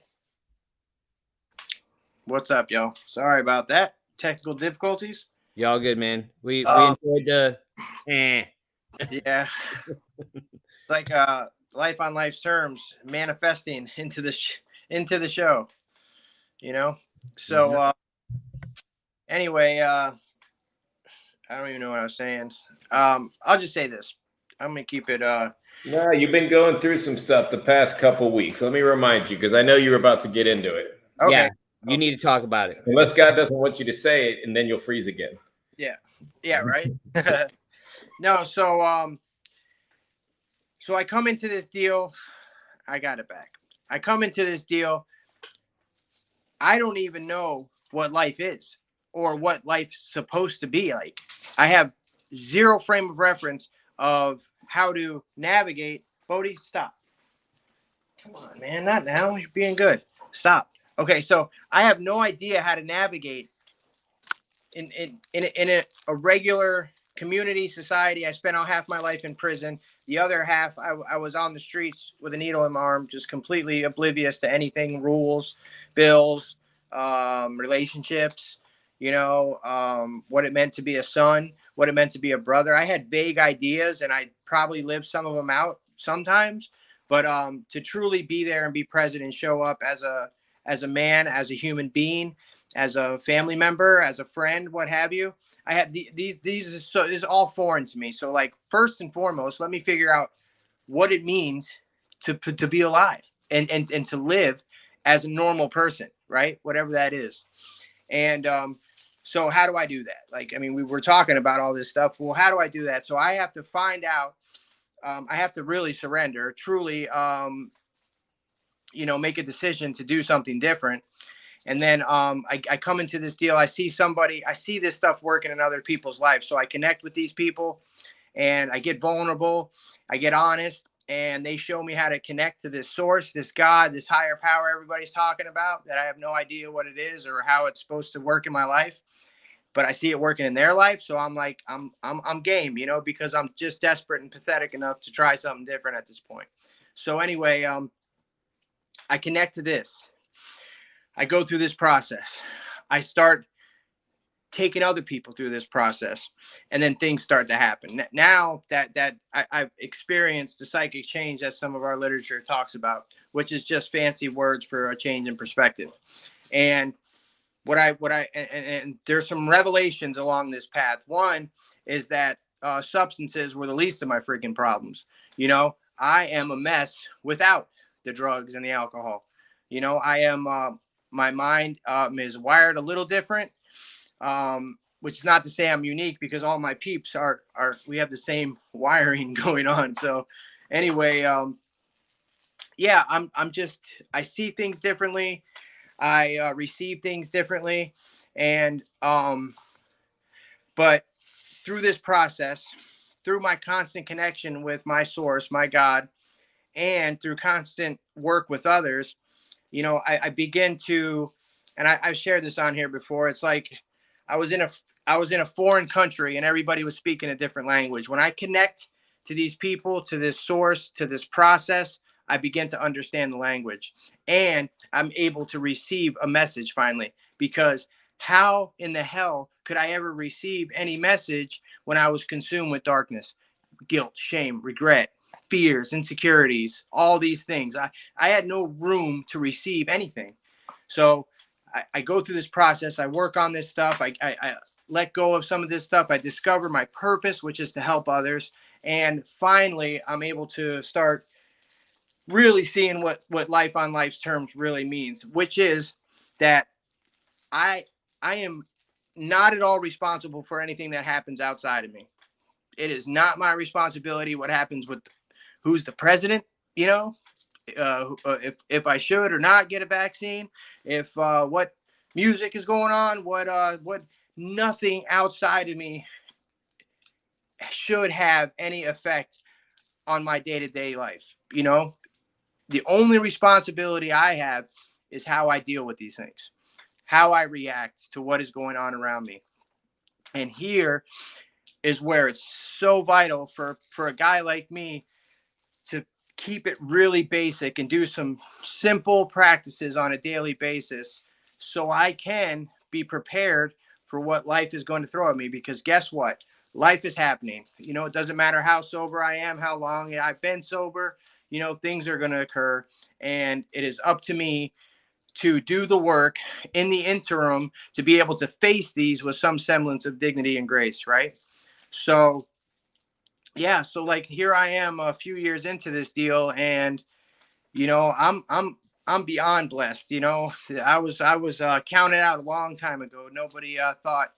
What's up, yo? Sorry about that. Technical difficulties. Y'all good, man. We enjoyed the Yeah. It's like life on life's terms manifesting into the show, So anyway, I don't even know what I was saying. I'll just say this. I'm gonna keep it. No, you've been going through some stuff the past couple weeks. Let me remind you because I know you're about to get into it. Okay. Yeah, you need to talk about it. Unless God doesn't want you to say it, and then you'll freeze again. Yeah. Right. No. So so I come into this deal. I got it back. I come into this deal. I don't even know what life is or what life's supposed to be like. I have zero frame of reference of how to navigate. Bodhi, stop. Come on, man. Not now. You're being good. Stop. Okay, so I have no idea how to navigate in a regular community society. I spent all half my life in prison. The other half, I was on the streets with a needle in my arm, just completely oblivious to anything, rules, bills, relationships, what it meant to be a son, what it meant to be a brother. I had vague ideas and I probably lived some of them out sometimes, but to truly be there and be present and show up as a man, as a human being, as a family member, as a friend, what have you. I had this is all foreign to me. So like first and foremost, let me figure out what it means to be alive and to live as a normal person, right? Whatever that is. And so how do I do that? Like, I mean, we were talking about all this stuff. Well, how do I do that? So I have to find out. I have to really surrender, truly, make a decision to do something different. And then I come into this deal. I see this stuff working in other people's lives. So I connect with these people and I get vulnerable. I get honest. And they show me how to connect to this source, this God, this higher power everybody's talking about that I have no idea what it is or how it's supposed to work in my life. But I see it working in their life. So I'm like, I'm game, because I'm just desperate and pathetic enough to try something different at this point. So anyway, I connect to this. I go through this process. I start taking other people through this process, and then things start to happen. Now that I've experienced the psychic change that some of our literature talks about, which is just fancy words for a change in perspective. And and there's some revelations along this path. One is that substances were the least of my freaking problems. You know, I am a mess without the drugs and the alcohol. You know, I am my mind is wired a little different. Which is not to say I'm unique, because all my peeps are we have the same wiring going on. So anyway, yeah, I'm just, I see things differently. I receive things differently. And but through this process, through my constant connection with my source, my God, and through constant work with others, you know, I begin to, and I've shared this on here before. It's like I was in a foreign country and everybody was speaking a different language. When I connect to these people, to this source, to this process, I begin to understand the language, and I'm able to receive a message finally. Because how in the hell could I ever receive any message when I was consumed with darkness, guilt, shame, regret, fears, insecurities, all these things? I had no room to receive anything. So I go through this process. I work on this stuff. I let go of some of this stuff. I discover my purpose, which is to help others. And finally, I'm able to start really seeing what life on life's terms really means, which is that I am not at all responsible for anything that happens outside of me. It is not my responsibility what happens with who's the president, you know, if I should or not get a vaccine, if what music is going on, what nothing outside of me should have any effect on my day-to-day life. You know, the only responsibility I have is how I deal with these things, how I react to what is going on around me. And here is where it's so vital for a guy like me to keep it really basic and do some simple practices on a daily basis, so I can be prepared for what life is going to throw at me. Because guess what? Life is happening. You know, it doesn't matter how sober I am, how long I've been sober, you know, things are going to occur. And it is up to me to do the work in the interim to be able to face these with some semblance of dignity and grace, right? So yeah, so like here I am a few years into this deal, and you know, I'm beyond blessed. You know, I was counted out a long time ago. Nobody thought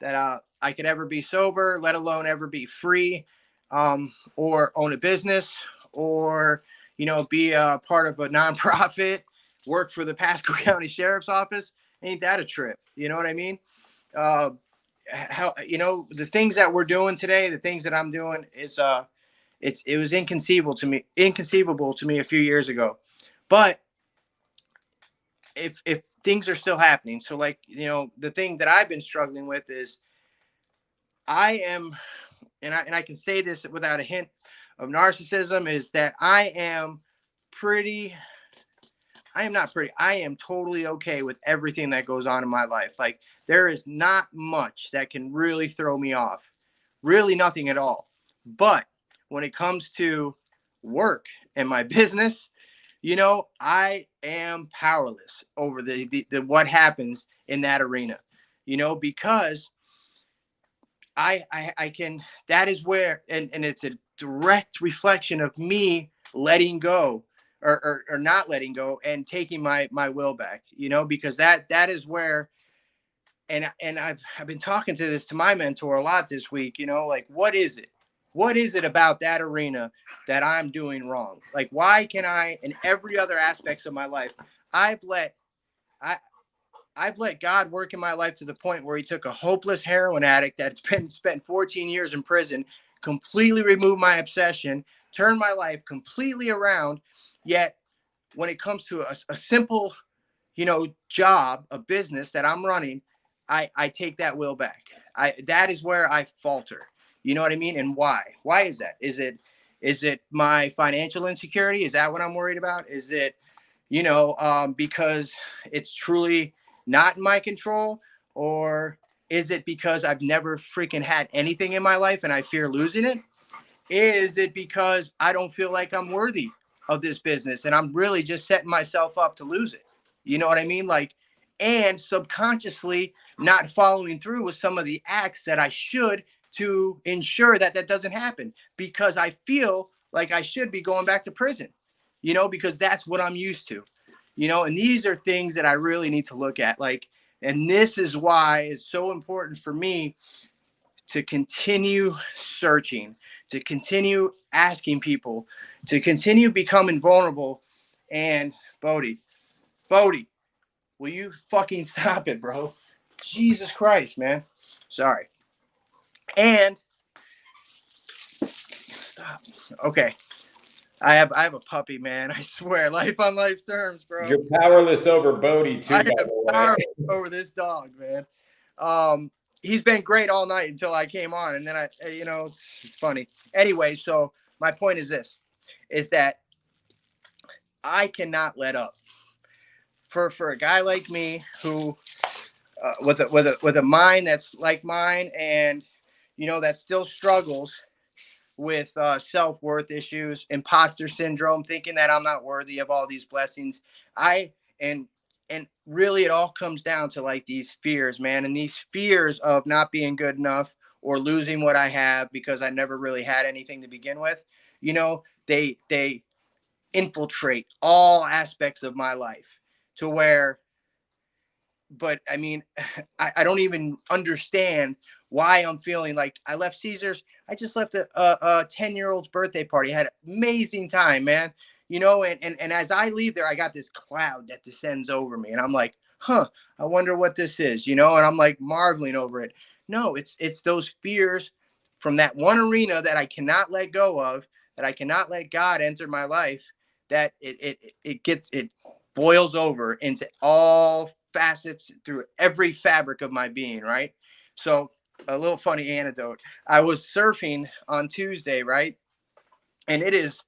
that I could ever be sober, let alone ever be free, or own a business, or you know, be a part of a nonprofit, work for the Pasco County Sheriff's Office. Ain't that a trip? You know what I mean? How, you know, the things that we're doing today, the things that I'm doing, is it was inconceivable to me a few years ago. But if things are still happening, so like, you know, the thing that I've been struggling with is I am, and I can say this without a hint of narcissism, is that I am totally okay with everything that goes on in my life. Like, there is not much that can really throw me off, really nothing at all. But when it comes to work and my business, you know, I am powerless over the what happens in that arena, you know, because I can, that is where, and it's a direct reflection of me letting go or not letting go and taking my will back, you know, because that is where, and I've been talking to my mentor a lot this week, you know, like, what is it about that arena that I'm doing wrong? Like, why can I, in every other aspects of my life, I've let God work in my life to the point where he took a hopeless heroin addict that's been spent 14 years in prison, completely removed my obsession, turned my life completely around. Yet when it comes to a simple, you know, job, a business that I'm running, I take that will back. That is where I falter. You know what I mean? And why? Why is that? Is it my financial insecurity? Is that what I'm worried about? Is it, you know, because it's truly not in my control? Or Is it because I've never freaking had anything in my life and I fear losing it? Is it because I don't feel like I'm worthy of this business and I'm really just setting myself up to lose it? You know what I mean? Like, and subconsciously not following through with some of the acts that I should to ensure that that doesn't happen, because I feel like I should be going back to prison, you know, because that's what I'm used to, you know. And these are things that I really need to look at. Like, and this is why it's so important for me to continue searching, to continue asking people, to continue becoming vulnerable. And Bodie, will you fucking stop it, bro? Jesus Christ, man. Sorry. And stop. Okay. I have a puppy, man. I swear, life on life terms, bro. You're powerless over Bodie too, I by have the way. power over this dog, man. He's been great all night until I came on, and then you know, it's funny. Anyway, so my point is this: is that I cannot let up. For a guy like me who, with a mind that's like mine, and you know, that still struggles with self-worth issues, imposter syndrome, thinking that I'm not worthy of all these blessings. I and really it all comes down to like these fears, man, and these fears of not being good enough or losing what I have because I never really had anything to begin with. You know, they infiltrate all aspects of my life to where, but I mean, I don't even understand why I'm feeling like I left Caesars. I just left a 10-year-old's birthday party. I had an amazing time, man. You know, and as I leave there, I got this cloud that descends over me. And I'm like, huh, I wonder what this is, you know, and I'm like marveling over it. No, it's those fears from that one arena that I cannot let go of, that I cannot let God enter my life, that it boils over into all facets through every fabric of my being, right? So a little funny anecdote. I was surfing on Tuesday, right? And it is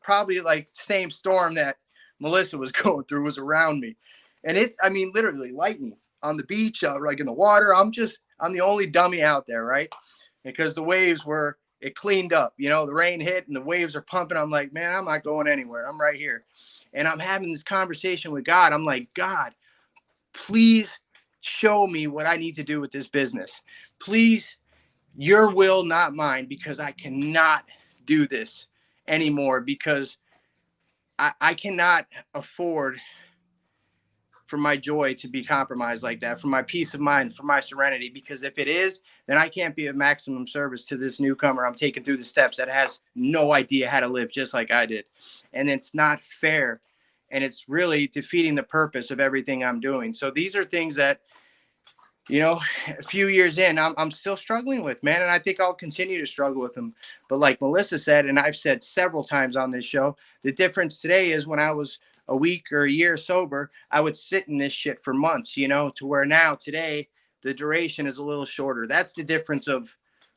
probably like the same storm that Melissa was going through was around me. And it's, I mean, literally lightning on the beach, like in the water. I'm the only dummy out there, right? Because the waves it cleaned up, you know, the rain hit and the waves are pumping. I'm like, man, I'm not going anywhere. I'm right here. And I'm having this conversation with God. I'm like, God, please show me what I need to do with this business. Please, your will, not mine, because I cannot do this anymore, because I cannot afford for my joy to be compromised like that, for my peace of mind, for my serenity. Because if it is, then I can't be of maximum service to this newcomer I'm taking through the steps that has no idea how to live just like I did. And it's not fair. And it's really defeating the purpose of everything I'm doing. So these are things that, you know, a few years in, I'm still struggling with, man. And I think I'll continue to struggle with them. But like Melissa said, and I've said several times on this show, the difference today is when I was a week or a year sober, I would sit in this shit for months, you know, to where now today the duration is a little shorter. That's the difference of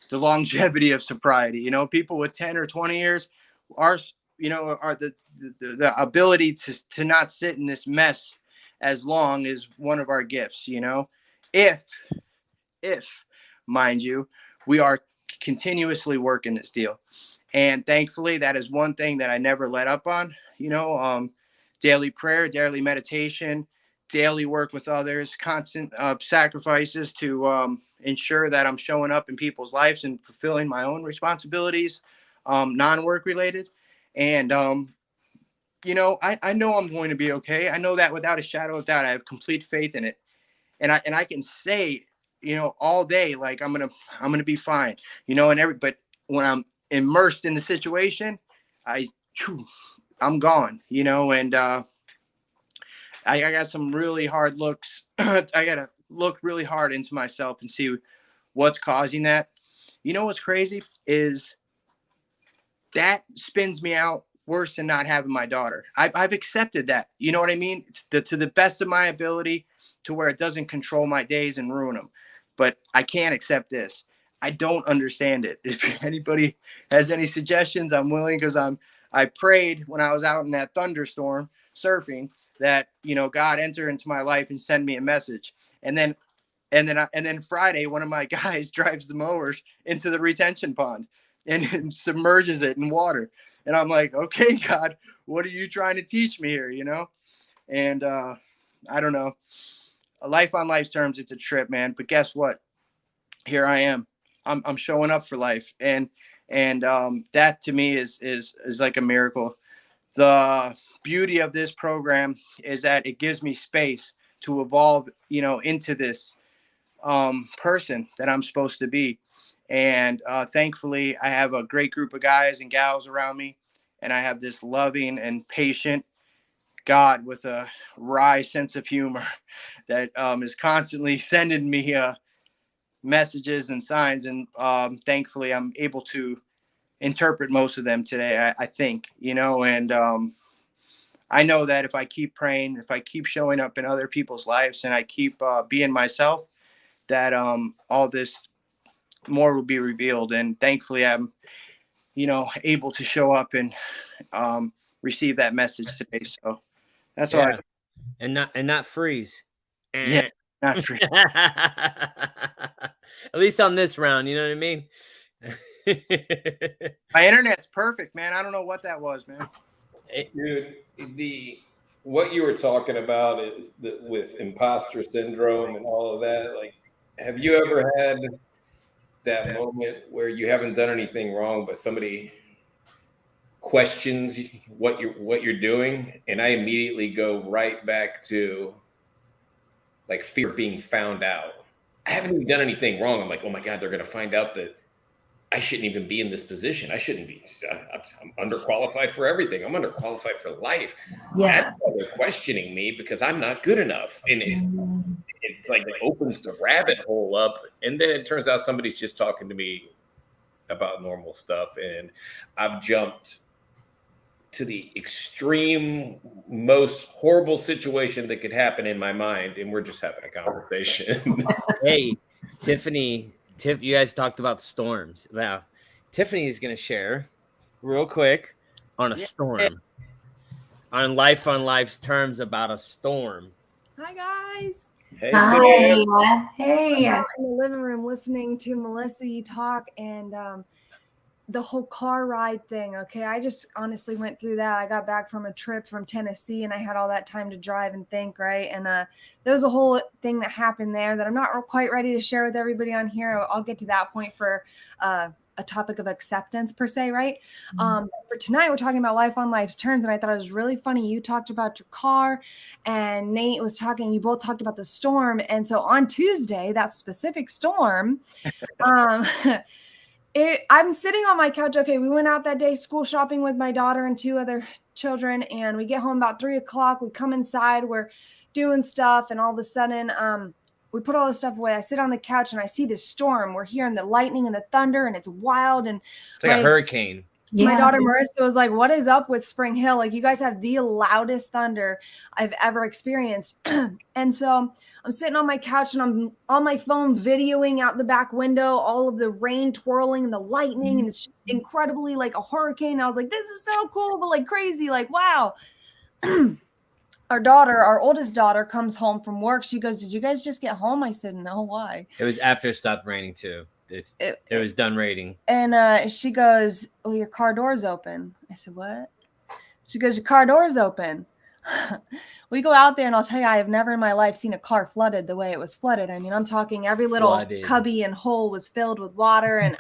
the longevity of sobriety. You know, people with 10 or 20 years are the ability to not sit in this mess as long is one of our gifts, you know, if mind you, we are continuously working this deal. And thankfully that is one thing that I never let up on, you know, daily prayer, daily meditation, daily work with others, constant sacrifices to ensure that I'm showing up in people's lives and fulfilling my own responsibilities, non-work related. And, you know, I know I'm going to be okay. I know that without a shadow of doubt. I have complete faith in it. And I can say, you know, all day, like I'm gonna be fine, you know, but when I'm immersed in the situation, I'm gone, you know. And I got some really hard looks. I gotta look really hard into myself and see what's causing that. You know what's crazy is that spins me out worse than not having my daughter. I've accepted that. You know what I mean? To the best of my ability, to where it doesn't control my days and ruin them. But I can't accept this. I don't understand it. If anybody has any suggestions, I'm willing, because I prayed when I was out in that thunderstorm surfing that, you know, God enter into my life and send me a message. And then And then Friday, one of my guys drives the mowers into the retention pond and submerges it in water. And I'm like, okay, God, what are you trying to teach me here? You know? And I don't know. A life on life's terms, it's a trip, man. But guess what? Here I am. I'm showing up for life. And that to me is like a miracle. The beauty of this program is that it gives me space to evolve, you know, into this person that I'm supposed to be. And thankfully, I have a great group of guys and gals around me. And I have this loving and patient God with a wry sense of humor that is constantly sending me messages and signs. And thankfully, I'm able to interpret most of them today, I think, you know, and I know that if I keep praying, if I keep showing up in other people's lives and I keep being myself, that all this more will be revealed. And thankfully, I'm, you know, able to show up and receive that message today. So that's all. And not freeze. Yeah, not free. At least on this round, you know what I mean? My internet's perfect, man. I don't know what that was, man. Dude, what you were talking about is with imposter syndrome and all of that. Like, have you ever had that moment where you haven't done anything wrong, but somebody questions what you're doing, and I immediately go right back to like fear of being found out. I haven't even done anything wrong. I'm like, oh my God, they're going to find out that I shouldn't even be in this position. I shouldn't be. I'm underqualified for everything. I'm underqualified for life. Yeah. That's why they're questioning me, because I'm not good enough. And it's like it opens the rabbit hole up. And then it turns out somebody's just talking to me about normal stuff. And I've jumped to the extreme, most horrible situation that could happen in my mind. And we're just having a conversation. Hey, Tiffany, you guys talked about storms. Now, Tiffany is going to share real quick on a storm, on life's terms about a storm. Hi, guys. Hey, Hi. Hey. I'm in the living room listening to Melissa, you talk, and the whole car ride thing. Okay. I just honestly went through that. I got back from a trip from Tennessee and I had all that time to drive and think, right? And there was a whole thing that happened there that I'm not quite ready to share with everybody on here. I'll get to that point for a topic of acceptance per se, right? For tonight, we're talking about life on life's terms. And I thought it was really funny. You talked about your car and Nate was talking, you both talked about the storm. And so on Tuesday, that specific storm, I'm sitting on my couch. Okay, we went out that day school shopping with my daughter and 2 other children, and we get home about 3:00. We come inside, we're doing stuff, and all of a sudden, we put all this stuff away. I sit on the couch and I see this storm. We're hearing the lightning and the thunder, and it's wild. And it's like a hurricane. My daughter Marissa was like, "What is up with Spring Hill? Like, you guys have the loudest thunder I've ever experienced." And so I'm sitting on my couch and I'm on my phone videoing out the back window, all of the rain twirling and the lightning. And it's just incredibly like a hurricane. I was like, this is so cool, but like crazy, like, wow. Our oldest daughter comes home from work. She goes, "Did you guys just get home?" I said, "No, why?" It was after it stopped raining too. It was done raining. And she goes, "Oh, your car door's open." I said, "What?" She goes, "Your car door's open." We go out there and I'll tell you, I have never in my life seen a car flooded the way it was flooded. I mean, I'm talking every little cubby and hole was filled with water and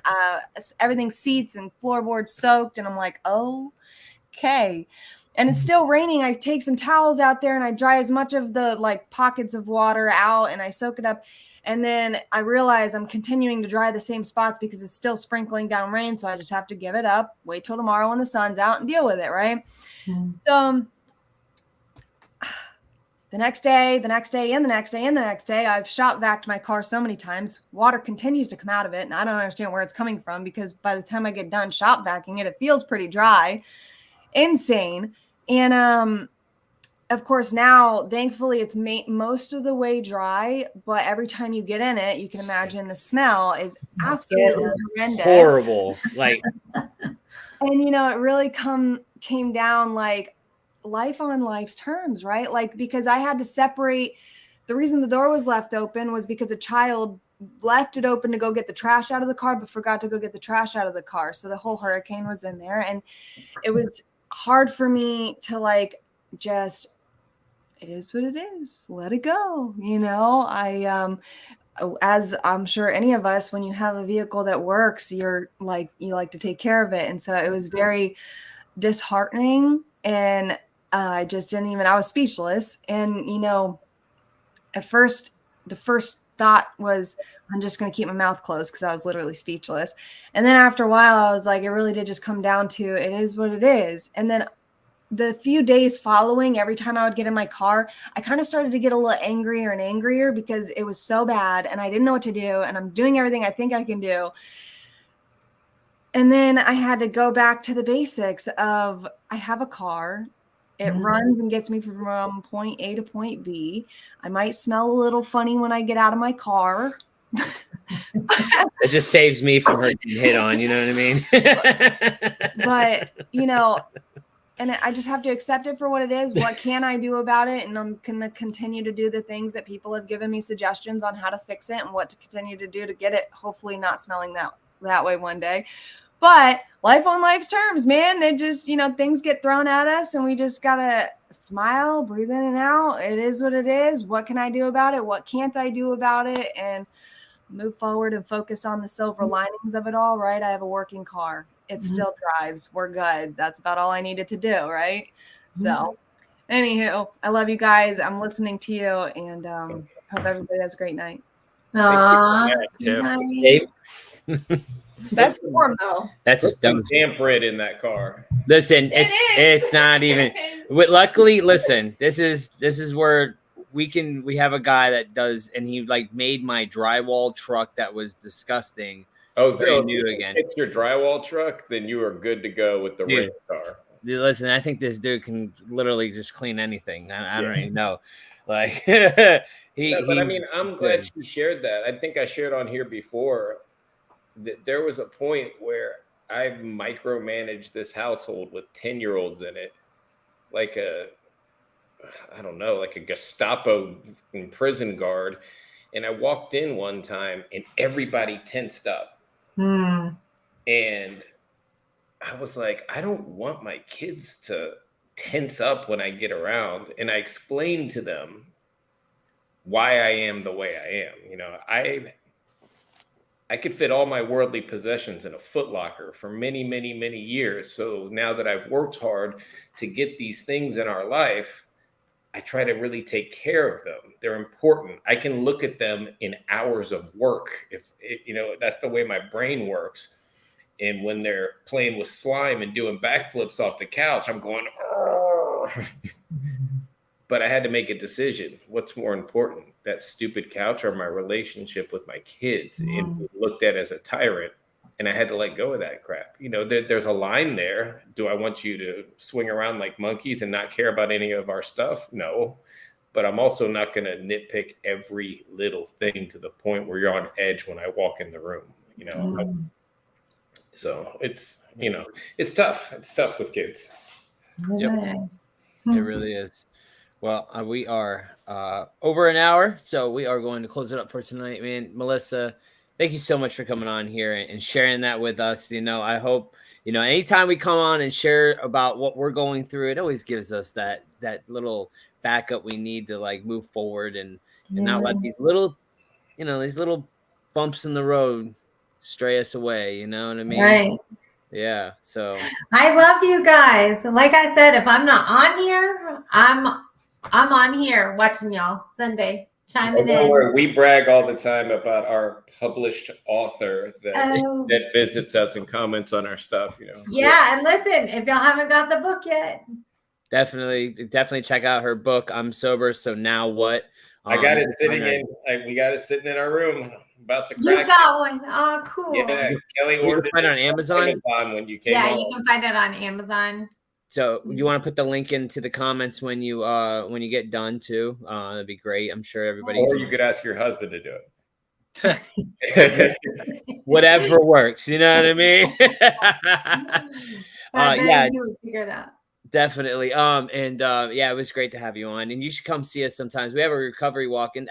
everything, seats and floorboards soaked. And I'm like, oh, okay. And it's still raining. I take some towels out there and I dry as much of the like pockets of water out and I soak it up. And then I realize I'm continuing to dry the same spots because it's still sprinkling down rain. So I just have to give it up, wait till tomorrow when the sun's out and deal with it. Right. So the next day, and the next day, and the next day, and the next day, I've shop vacuumed my car so many times. Water continues to come out of it, and I don't understand where it's coming from because by the time I get done shop vacuuming it, it feels pretty dry. Insane. And of course, now, thankfully, it's most of the way dry, but every time you get in it, you can imagine the smell is absolutely horrendous. Horrible. Like, and, you know, it really came down like, life on life's terms, right? Like, because I had to separate the reason the door was left open was because a child left it open to go get the trash out of the car, but forgot to go get the trash out of the car. So the whole hurricane was in there. And it was hard for me to like, just, it is what it is. Let it go. You know, as I'm sure any of us, when you have a vehicle that works, you like to take care of it. And so it was very disheartening. And I just didn't even, I was speechless. And, you know, at first, the first thought was, I'm just going to keep my mouth closed because I was literally speechless. And then after a while, I was like, it really did just come down to it is what it is. And then the few days following, every time I would get in my car, I kind of started to get a little angrier and angrier because it was so bad and I didn't know what to do. And I'm doing everything I think I can do. And then I had to go back to the basics of I have a car. It runs and gets me from point A to point B. I might smell a little funny when I get out of my car. It just saves me from her getting hit on, you know what I mean? But, you know, and I just have to accept it for what it is. What can I do about it? And I'm going to continue to do the things that people have given me suggestions on how to fix it and what to continue to do to get it hopefully not smelling that way one day. But life on life's terms, man, they just, you know, things get thrown at us and we just got to smile, breathe in and out. It is what it is. What can I do about it? What can't I do about it? And move forward and focus on the silver linings of it all, right? I have a working car. It still drives. We're good. That's about all I needed to do, right? So anywho, I love you guys. I'm listening to you and hope everybody has a great night. Aww. Dave? That's warm though. That's just dumb. Damper it in that car. Listen, it's not even. Luckily, listen. This is where we have a guy that does, and he like made my drywall truck that was disgusting. Oh, very new again. If it's your drywall truck, then you are good to go with the race car. Listen, I think this dude can literally just clean anything. I don't even know. Like but I mean, I'm glad she shared that. I think I shared on here before that there was a point where I micromanaged this household with 10-year-olds in it, like a Gestapo prison guard. And I walked in one time and everybody tensed up. And I was like, I don't want my kids to tense up when I get around. And I explained to them why I am the way I am. You know, I could fit all my worldly possessions in a Foot Locker for many, many, many years. So now that I've worked hard to get these things in our life, I try to really take care of them. They're important. I can look at them in hours of work. That's the way my brain works. And when they're playing with slime and doing backflips off the couch, I'm going, but I had to make a decision. What's more important, that stupid couch or my relationship with my kids? And looked at as a tyrant. And I had to let go of that crap. You know, there's a line there. Do I want you to swing around like monkeys and not care about any of our stuff? No. But I'm also not going to nitpick every little thing to the point where you're on edge when I walk in the room, you know. So it's, you know, it's tough. It's tough with kids. Yep. It really is. Well, we are over an hour, so we are going to close it up for tonight, man. Melissa, thank you so much for coming on here and sharing that with us. You know, I hope, you know, anytime we come on and share about what we're going through, it always gives us that little backup we need to like move forward and not let these little bumps in the road stray us away. You know what I mean? Right. Yeah. So I love you guys. And like I said, if I'm not on here, I'm on here watching y'all Sunday. Chiming in. We brag all the time about our published author that visits us and comments on our stuff, you know. Yeah, and listen, if y'all haven't got the book yet, definitely check out her book. I'm Sober, so now what? I got it we got it sitting in our room, about to crack. You got one. Oh, cool. Yeah, Kelly ordered it on Amazon when you came. Yeah, you can find it on Amazon. So you want to put the link into the comments when you get done too? That'd be great. I'm sure everybody. Or you could ask your husband to do it. Whatever works. You know what I mean? Yeah, you would figure it out. Definitely. Yeah, it was great to have you on, and you should come see us sometimes. We have a recovery walk, and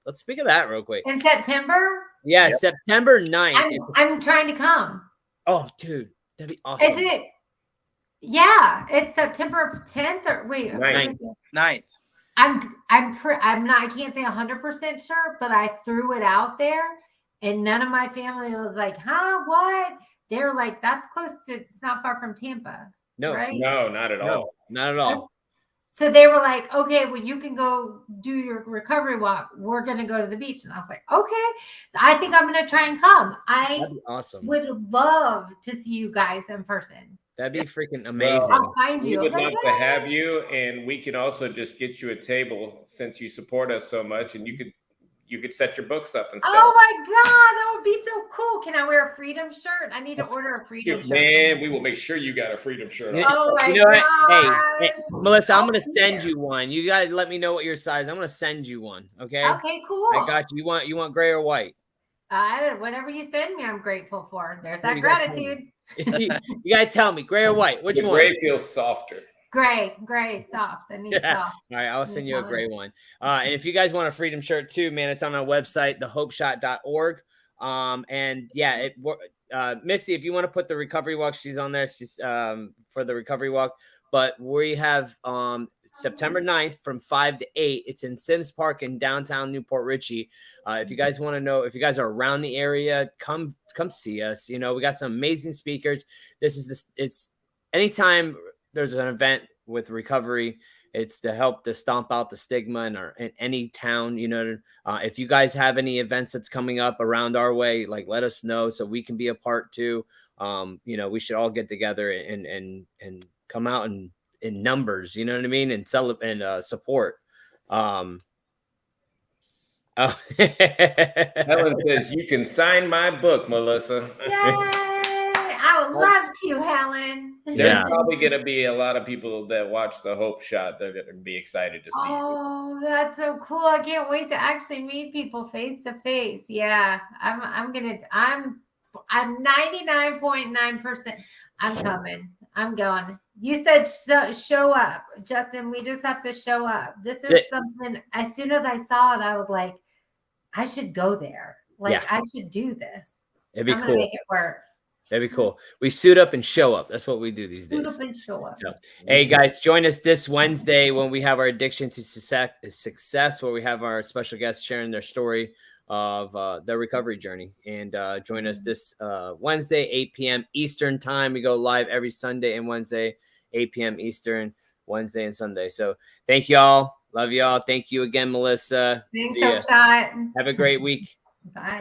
let's speak of that real quick. In September? Yeah, Yep. September 9th. I'm trying to come. Oh, dude, that'd be awesome. Is it? Yeah, it's September 10th or wait, what Ninth. is it? 9th. I'm not, I can't say 100% sure, but I threw it out there and none of my family was like, huh, what? They're like, that's close to, it's not far from Tampa. No, right? No, not at no, all. not at all. So they were like, okay, well, you can go do your recovery walk. We're going to go to the beach. And I was like, okay, I think I'm going to try and come. I That'd be awesome. would love to see you guys in person. That'd be freaking amazing. I'll find We you. would I'm love like, to have you, and we can also just get you a table since you support us so much, and you could set your books up and stuff. oh my God, that would be so cool. Can I wear a Freedom shirt? I need to order a Freedom shirt. Man, we will make sure you got a Freedom shirt on. Oh my You know what? God. Hey, Melissa, I'm I'll gonna be send there. you one. You gotta let me know what your size. I'm gonna send you one. Okay. Okay, cool. I got you. You want gray or white? Whatever you send me, I'm grateful for. There's that You gotta tell me. gratitude. You gotta tell me gray or white. Which The one? gray feels softer. Gray, soft. I need Yeah. soft. All right, I'll send you a That's gray one. And if you guys want a Freedom shirt too, man, it's on our website, thehopeshot.org. And yeah, Missy, if you want to put the recovery walk, she's on there. She's for the recovery walk. But we have September 9th from 5 to 8. It's in Sims Park in downtown Newport Richey. If you guys want to know, if you guys are around the area, come see us. You know, we got some amazing speakers. It's anytime there's an event with recovery, it's to help to stomp out the stigma in any town. You know, if you guys have any events that's coming up around our way, like let us know so we can be a part too. You know, we should all get together and come out in numbers. You know what I mean? And celebrate and support. Helen says you can sign my book, Melissa. Yay! I would love to, Helen. There's Yeah. probably going to be a lot of people that watch the Hope Shot. They're going to be excited to see you. Oh, that's so cool. I can't wait to actually meet people face to face. Yeah, I'm 99.9%. I'm coming. I'm going. You said show up, Justin. We just have to show up. This is something, as soon as I saw it, I was like, I should go there. Like, Yeah. I should do this. It'd be I'm cool. gonna make it work. That'd be cool. We suit up and show up. That's what we do these Suit days. up and show up. So, hey guys, join us this Wednesday when we have our Addiction to Success, where we have our special guests sharing their story of their recovery journey. And join us this Wednesday, 8 p.m. Eastern time. We go live every Sunday and Wednesday, 8 p.m. Eastern, Wednesday and Sunday. So thank y'all. Love y'all. Thank you again, Melissa. Thanks, See ya. Hope Shot. Have a great week. Bye.